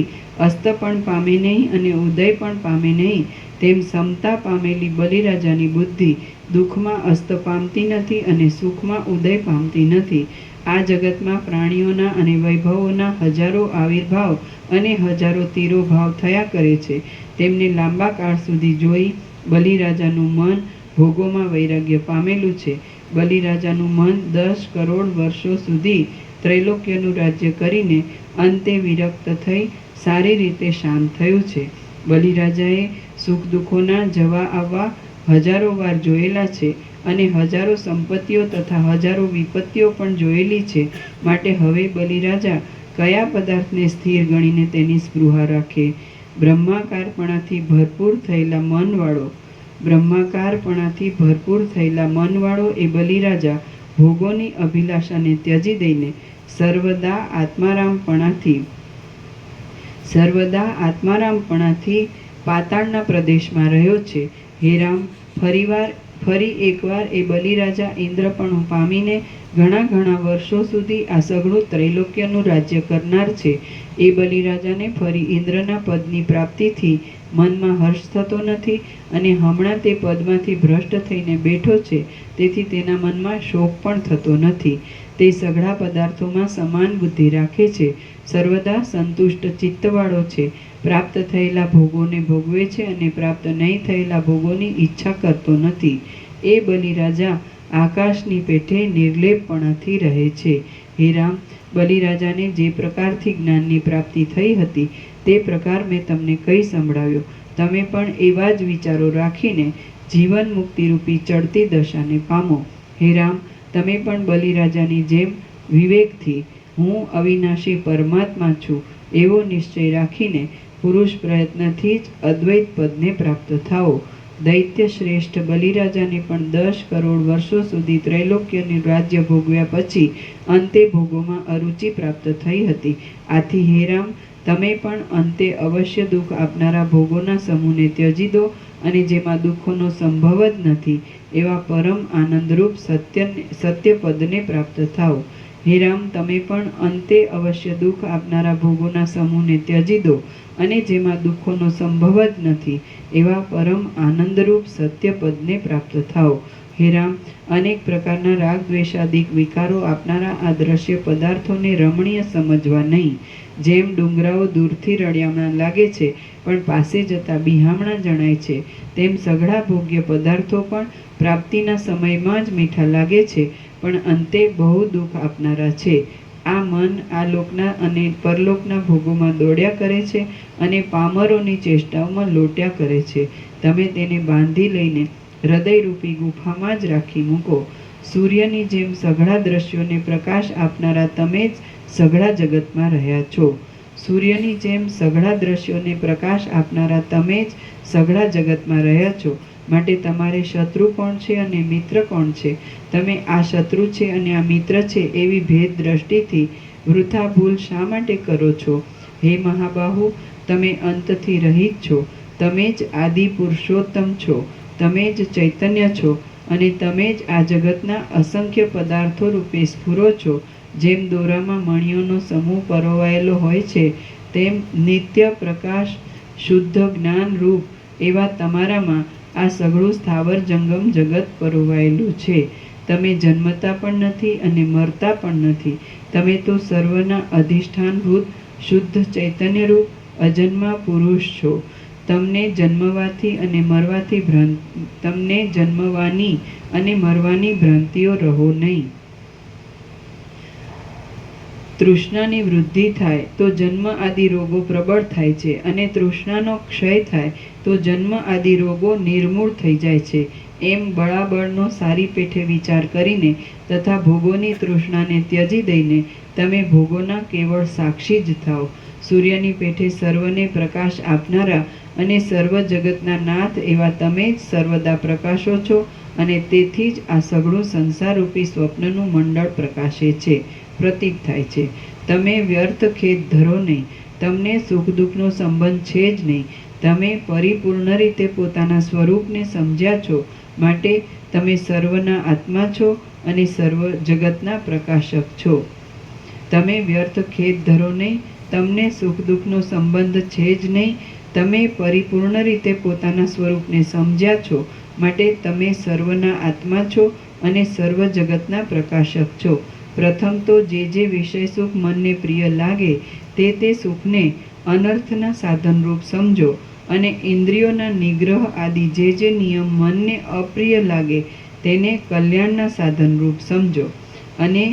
અસ્ત પણ પામે નહીં અને ઉદય પણ પામે નહીં, તેમ સમતા પામેલી બલિરાજાની બુદ્ધિ દુઃખમાં અસ્ત પામતી નથી અને સુખમાં ઉદય પામતી નથી. આ જગતમાં પ્રાણીઓના અને વૈભવોના હજારો આવિર્ભાવ અને હજારો તિરોભાવ થયા કરે છે. તેમને લાંબા કાળ સુધી જોઈ બલિરાજાનું મન ભોગોમાં વૈરાગ્ય પામેલું છે. બલિરાજાનું મન 10 કરોડ વર્ષો સુધી ત્રૈલોક્યનું રાજ્ય કરીને અંતે વિરક્ત થઈ સારી રીતે શાંત થયું છે. બલિરાજાએ સુખ દુઃખોના જવા આવવા હજારો વાર જોયેલા છે, અને હજારો સંપત્તિઓ તથા હજારો વિપત્તિઓ પણ જોયેલી છે. માટે હવે બલિરાજા કયા પદાર્થને સ્થિર ગણીને તેની સ્પૃહા રાખે? બ્રહ્માકારપણાથી ભરપૂર થયેલા મનવાળો એ બલિરાજા ભોગોની અભિલાષાને ત્યજી દઈને સર્વદા આત્મારામપણાથી પાતાળના પ્રદેશમાં રહ્યો છે. હે રામ, ફરી એકવાર એ બલિરાજા ઇન્દ્રપણું પામીને ઘણા વર્ષો સુધી આ સઘળું ત્રૈલોક્યનું રાજ્ય કરનાર છે. એ બલિરાજાને ફરી ઇન્દ્રના પદની પ્રાપ્તિથી મનમાં હર્ષ થતો નથી, અને હમણાં તે પદમાંથી ભ્રષ્ટ થઈને બેઠો છે, તેથી તેના મનમાં શોક પણ થતો નથી. તે સઘળા પદાર્થોમાં સમાન બુદ્ધિ રાખે છે, સર્વદા સંતુષ્ટ ચિત્તવાળો છે, પ્રાપ્ત થયેલા ભોગોને ભોગવે છે અને પ્રાપ્ત નહીં થયેલા ભોગોની ઈચ્છા કરતો નથી. એ બલિરાજા આકાશની પેઠે નિર્લેપપણાથી રહે છે. હે રામ, બલિરાજાને જે પ્રકારથી જ્ઞાનની પ્રાપ્તિ થઈ હતી તે પ્રકાર મેં તમને કહી સંભળાવ્યો. તમે પણ એવા જ વિચારો રાખીને જીવન મુક્તિરૂપી ચડતી દશાને પામો. હે રામ, તમે પણ બલિરાજાની જેમ વિવેકથી હું અવિનાશી પરમાત્મા છું એવો નિશ્ચય રાખીને પુરુષ પ્રયત્નથી જ અદ્વૈત પદને પ્રાપ્ત થાઓ. દૈત્ય શ્રેષ્ઠ બલિરાજાને પણ 10 કરોડ વર્ષો સુધી ત્રૈલોક્યનું રાજ્ય ભોગવ્યા પછી અંતે ભોગોમાં અરુચિ પ્રાપ્ત થઈ હતી. આથી હે રામ, તમે પણ અંતે અવશ્ય દુઃખ આપનારા ભોગોના સમૂહને ત્યજી દો અને જેમાં દુઃખોનો સંભવ જ નથી એવા પરમ આનંદરૂપ સત્ય પદને પ્રાપ્ત થાઓ. હે રામ, તમે પણ અંતે અવશ્ય દુઃખ આપનારા ભોગોના સમૂહને ત્યજી દો અને જેમાં દુઃખોનો સંભવ જ નથી એવા પરમ આનંદરૂપ સત્ય પદને પ્રાપ્ત થાઓ. હે રામ, અનેક પ્રકારના રાગ દ્વેષાદિક વિકારો આપનારા આ દ્રશ્ય પદાર્થોને રમણીય સમજવા નહીં. જેમ ડુંગરાઓ દૂરથી રળિયામણા લાગે છે પણ પાસે જતા બિહામણા જણાય છે, તેમ સઘળા ભોગ્ય પદાર્થો પણ પ્રાપ્તિના સમયમાં જ મીઠા લાગે છે પણ અંતે બહુ દુઃખ આપનારા છે. આ મન આ લોકના અને પરલોકના ભોગોમાં દોડ્યા કરે છે અને પામરોની ચેષ્ટાઓમાં લોટ્યા કરે છે. તમે તેને બાંધી લઈને હૃદયરૂપી ગુફામાં જ રાખી મૂકો. સૂર્યની જેમ સઘળા દ્રશ્યોને પ્રકાશ આપનારા તમે જ સઘળા જગતમાં રહ્યા છો. સૂર્યની જેમ સઘળા દ્રશ્યોને પ્રકાશ આપનારા તમે જ સઘળા જગતમાં રહ્યા છો. માટે તમારે શત્રુ કોણ છે અને મિત્ર કોણ છે, તમે આ શત્રુ છે અને આ મિત્ર છે એવી ભેદ દ્રષ્ટિથી વૃથા ભૂલ શા માટે કરો છો? હે મહાબાહુ, તમે અંતથી રહિત છો. તમે જ આદિ પુરુષોત્તમ છો. તમે જ ચૈતન્ય છો અને તમે જ આ જગતના અસંખ્ય પદાર્થો રૂપે સ્ફુરો છો. જેમ દોરામાં મણીઓનો સમૂહ પરોવાયેલો હોય છે તેમ નિત્ય પ્રકાશ શુદ્ધ જ્ઞાન રૂપ એવા તમારામાં આ સઘળું સ્થાવર જંગમ જગત પરોવાયેલું છે. તમે જન્મતા પણ નથી અને મરતા પણ નથી. તમે તો સર્વના અધિષ્ઠાનભૂત શુદ્ધ ચૈતન્યરૂપ અજન્મા પુરુષ છો. તમને જન્મવાની અને મરવાની ભ્રાંતિઓ રહો નહીં. તૃષ્ણાની વૃદ્ધિ થાય તો જન્મ આદિ રોગો પ્રબળ થાય છે અને તૃષ્ણાનો ક્ષય થાય તો જન્મ આદિ રોગો નિર્મૂળ થઈ જાય છે. એમ બળાબળનો સારી પેઠે વિચાર કરીને તથા ભોગોની તૃષ્ણાને ત્યજી દઈને તમે ભોગોના કેવળ સાક્ષી જ થાઓ. સૂર્યની પેઠે સર્વને પ્રકાશ આપનારા અને સર્વ જગતના નાથ એવા તમે જ સર્વદા પ્રકાશો છો અને તેથી જ આ સઘળું સંસારરૂપી સ્વપ્નનું મંડળ પ્રકાશે છે, પ્રતીત થાય છે. તમે વ્યર્થ ખેદ ધરો નહીં. તમને સુખ દુઃખનો સંબંધ છે જ નહીં. તમે પરિપૂર્ણ રીતે પોતાના સ્વરૂપને સમજ્યા છો માટે તમે સર્વના આત્મા છો અને સર્વ જગતના પ્રકાશક છો. તમે વ્યર્થ ખેદ ધરો નહીં. તમને સુખ દુઃખનો સંબંધ છે જ નહીં. તમે પરિપૂર્ણ રીતે પોતાના સ્વરૂપને સમજ્યા છો માટે તમે સર્વના આત્મા છો અને સર્વ જગતના પ્રકાશક છો. પ્રથમ તો જે વિષય સુખ મનને પ્રિય લાગે તે સુખને અનર્થના સાધનરૂપ સમજો અને ઇન્દ્રિયોના નિગ્રહ આદિ જે નિયમ મનને અપ્રિય લાગે તેને કલ્યાણના સાધનરૂપ સમજો. અને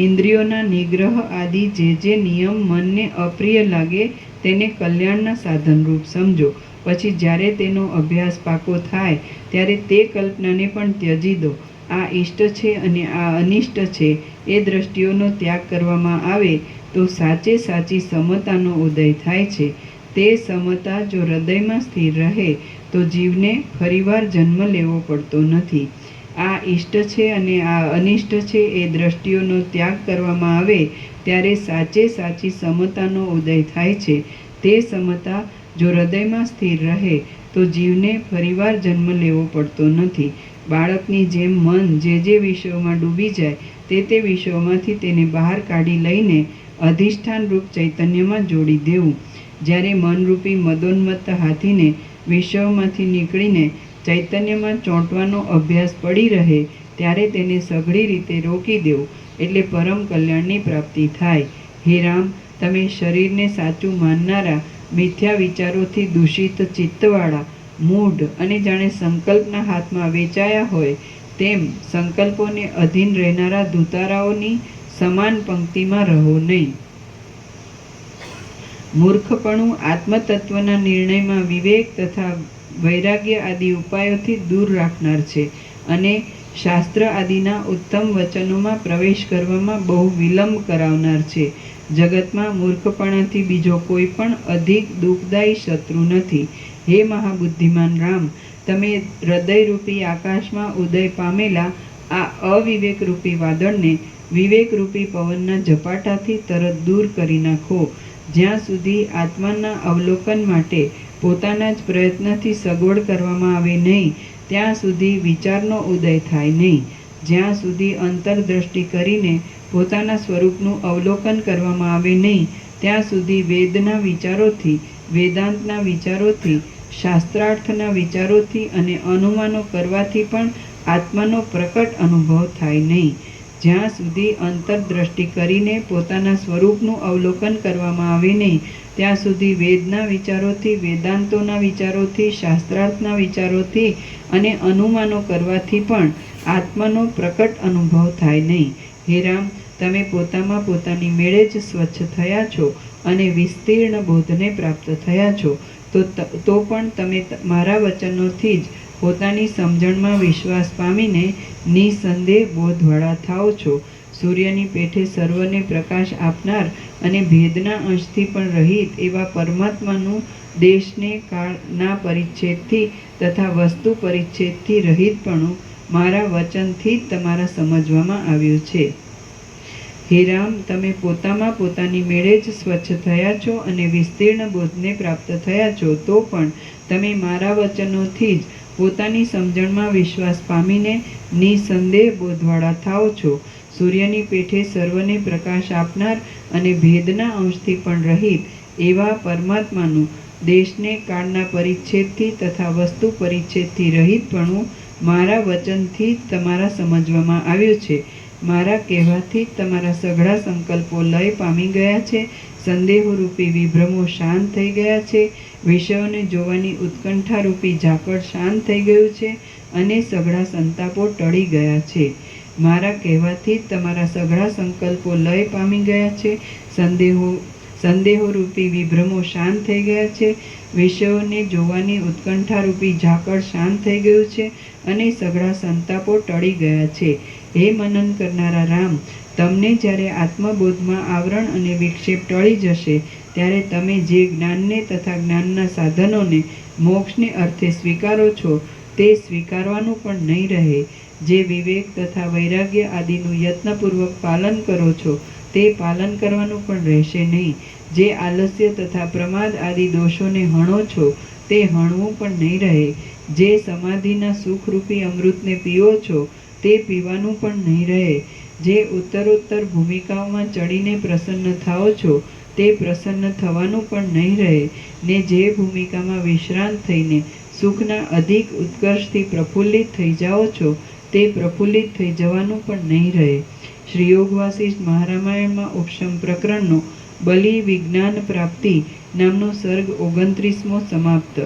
ઇન્દ્રિયોના નિગ્રહ આદિ જે નિયમ મનને અપ્રિય લાગે તેને કલ્યાણના સાધનરૂપ સમજો. પછી જ્યારે તેનો અભ્યાસ પાકો થાય ત્યારે તે કલ્પનાને પણ ત્યજી દો. આ ઇષ્ટ છે અને આ અનિષ્ટ છે એ દ્રષ્ટિઓનો ત્યાગ કરવામાં આવે તો સાચી સમતાનો ઉદય થાય છે. તે સમતા જો હૃદયમાં સ્થિર રહે તો જીવને ફરીવાર જન્મ લેવો પડતો નથી. આ ઇષ્ટ છે અને આ અનિષ્ટ છે એ દ્રષ્ટિઓનો ત્યાગ કરવામાં આવે ત્યારે સાચી સમતાનો ઉદય થાય છે. તે સમતા જો હૃદયમાં સ્થિર રહે તો જીવને ફરીવાર જન્મ લેવો પડતો નથી. બાળકની જેમ મન જે વિષયોમાં ડૂબી જાય તે વિષયોમાંથી તેને બહાર કાઢી લઈને અધિષ્ઠાનરૂપ ચૈતન્યમાં જોડી દેવું. જ્યારે મનરૂપી મદોન્મત્ત હાથીને વિષયોમાંથી નીકળીને ચૈતન્યમાં ચોંટવાનો અભ્યાસ પડી રહે ત્યારે તેને સઘળી રીતે રોકી દેવું, એટલે પરમ કલ્યાણની પ્રાપ્તિ થાય. હે રામ, તમે શરીરને સાચું માનનારા મિથ્યા વિચારોથી દૂષિત ચિત્તવાળા મૂઢ અને જાણે સંકલ્પના હાથમાં વેચાયા હોય તેમ સંકલ્પોને અધીન રહેનારા ધૂતારાઓની સમાન પંક્તિમાં રહો નહીં. મૂર્ખપણું આત્મતત્વના નિર્ણયમાં વિવેક તથા વૈરાગ્ય આદિ ઉપાયોથી દૂર રાખનાર છે અને શાસ્ત્ર આદિના ઉત્તમ વચનોમાં પ્રવેશ કરવામાં બહુ વિલંબ કરાવનાર છે. જગતમાં મૂર્ખપણાથી બીજો કોઈ પણ અધિક દુઃખદાયી શત્રુ નથી. હે મહાબુદ્ધિમાન રામ, તમે હૃદયરૂપી આકાશમાં ઉદય પામેલા આ અવિવેકરૂપી વાદળને વિવેકરૂપી પવનના ઝપાટાથી તરત દૂર કરી નાખો. જ્યાં સુધી આત્માના અવલોકન માટે પોતાના જ પ્રયત્નથી સગવડ કરવામાં આવે નહીં, ત્યાં સુધી વિચારનો ઉદય થાય નહીં. જ્યાં સુધી અંતરદ્રષ્ટિ કરીને પોતાના સ્વરૂપનું અવલોકન કરવામાં આવે નહીં, ત્યાં સુધી વેદના વિચારોથી, વેદાંતના વિચારોથી, શાસ્ત્રાર્થના વિચારોથી અને અનુમાનો કરવાથી પણ આત્માનો પ્રકટ અનુભવ થાય નહીં. જ્યાં સુધી અંતરદ્રષ્ટિ કરીને પોતાના સ્વરૂપનું અવલોકન કરવામાં આવે નહીં, ત્યાં સુધી વેદના વિચારોથી, વેદાંતોના વિચારોથી, શાસ્ત્રાર્થના વિચારોથી અને અનુમાનો કરવાથી પણ આત્માનો પ્રકટ અનુભવ થાય નહીં. હે રામ, તમે પોતામાં પોતાની મેળે જ સ્વચ્છ થયા છો અને વિસ્તીર્ણ બોધને પ્રાપ્ત થયા છો, તો પણ તમે મારા વચનોથી જ પોતાની સમજણમાં વિશ્વાસ પામીને નિસંદેહ બોધવાળા થાઓ છો. સૂર્યની પેઠે સર્વને પ્રકાશ આપનાર અને ભેદના અંશથી પણ રહિત એવા પરમાત્માનું દેશને કાળના પરિચ્છેદથી તથા વસ્તુ પરિચ્છેદથી રહિતપણું મારા વચનથી જ તમારા સમજવામાં આવ્યું છે. હે રામ, તમે પોતામાં પોતાની મેળે જ સ્વચ્છ થયા છો અને વિસ્તીર્ણ બોધને પ્રાપ્ત થયા છો, તો પણ તમે મારા વચનોથી જ પોતાની સમજણમાં વિશ્વાસ પામીને નિસંદેહ બોધવાળા થાઓ છો. સૂર્યની પેઠે સર્વને પ્રકાશ આપનાર અને ભેદના અંશથી પણ રહિત એવા પરમાત્માનું દેશને કાળના પરિચ્છેદથી તથા વસ્તુ પરિચ્છેદથી રહિતપણું મારા વચનથી જ તમારા સમજવામાં આવ્યું છે. મારા કહેવાથી જ તમારા સઘળા સંકલ્પો લય પામી ગયા છે. સંદેહોરૂપી વિભ્રમો શાંત થઈ ગયા છે. વિષયોને જોવાની ઉત્કંઠારૂપી ઝાકળ શાંત થઈ ગયું છે અને સઘળા સંતાપો ટળી ગયા છે. મારા કહેવાથી જ તમારા સઘળા સંકલ્પો લય પામી ગયા છે. સંદેહોરૂપી વિભ્રમો શાંત થઈ ગયા છે. વિષયોને જોવાની ઉત્કંઠારૂપી ઝાકળ શાંત થઈ ગયું છે અને સઘળા સંતાપો ટળી ગયા છે. હે મનન કરનારા રામ, તમને જ્યારે આત્મબોધમાં આવરણ અને વિક્ષેપ ટળી જશે, ત્યારે તમે જે જ્ઞાનને તથા જ્ઞાનના સાધનોને મોક્ષને અર્થે સ્વીકારો છો, તે સ્વીકારવાનું પણ નહીં રહે. જે વિવેક તથા વૈરાગ્ય આદિનું યત્નપૂર્વક પાલન કરો છો, તે પાલન કરવાનું પણ રહેશે નહીં. જે આલસ્ય તથા પ્રમાદ આદિ દોષોને હણો છો, તે હણવું પણ નહીં રહે. જે સમાધિના સુખરૂપી અમૃતને પીઓ છો, તે પીવાનું પણ નહીં રહે. જે ઉત્તરોત્તર ભૂમિકાઓમાં ચડીને પ્રસન્ન થાઓ છો, તે પ્રસન્ન થવાનું પણ નહીં રહે. ને જે ભૂમિકામાં વિશ્રાંત થઈને સુખના અધિક ઉત્કર્ષથી પ્રફુલ્લિત થઈ જાઓ છો, તે પ્રફુલ્લિત થઈ જવાનું પણ નહીં રહે. શ્રી યોગ વાસિષ્ઠ મહારામાયણમાં ઉપશમ પ્રકરણનો બલિ વિજ્ઞાન પ્રાપ્તિ નામનો સર્ગ 29મો સમાપ્ત.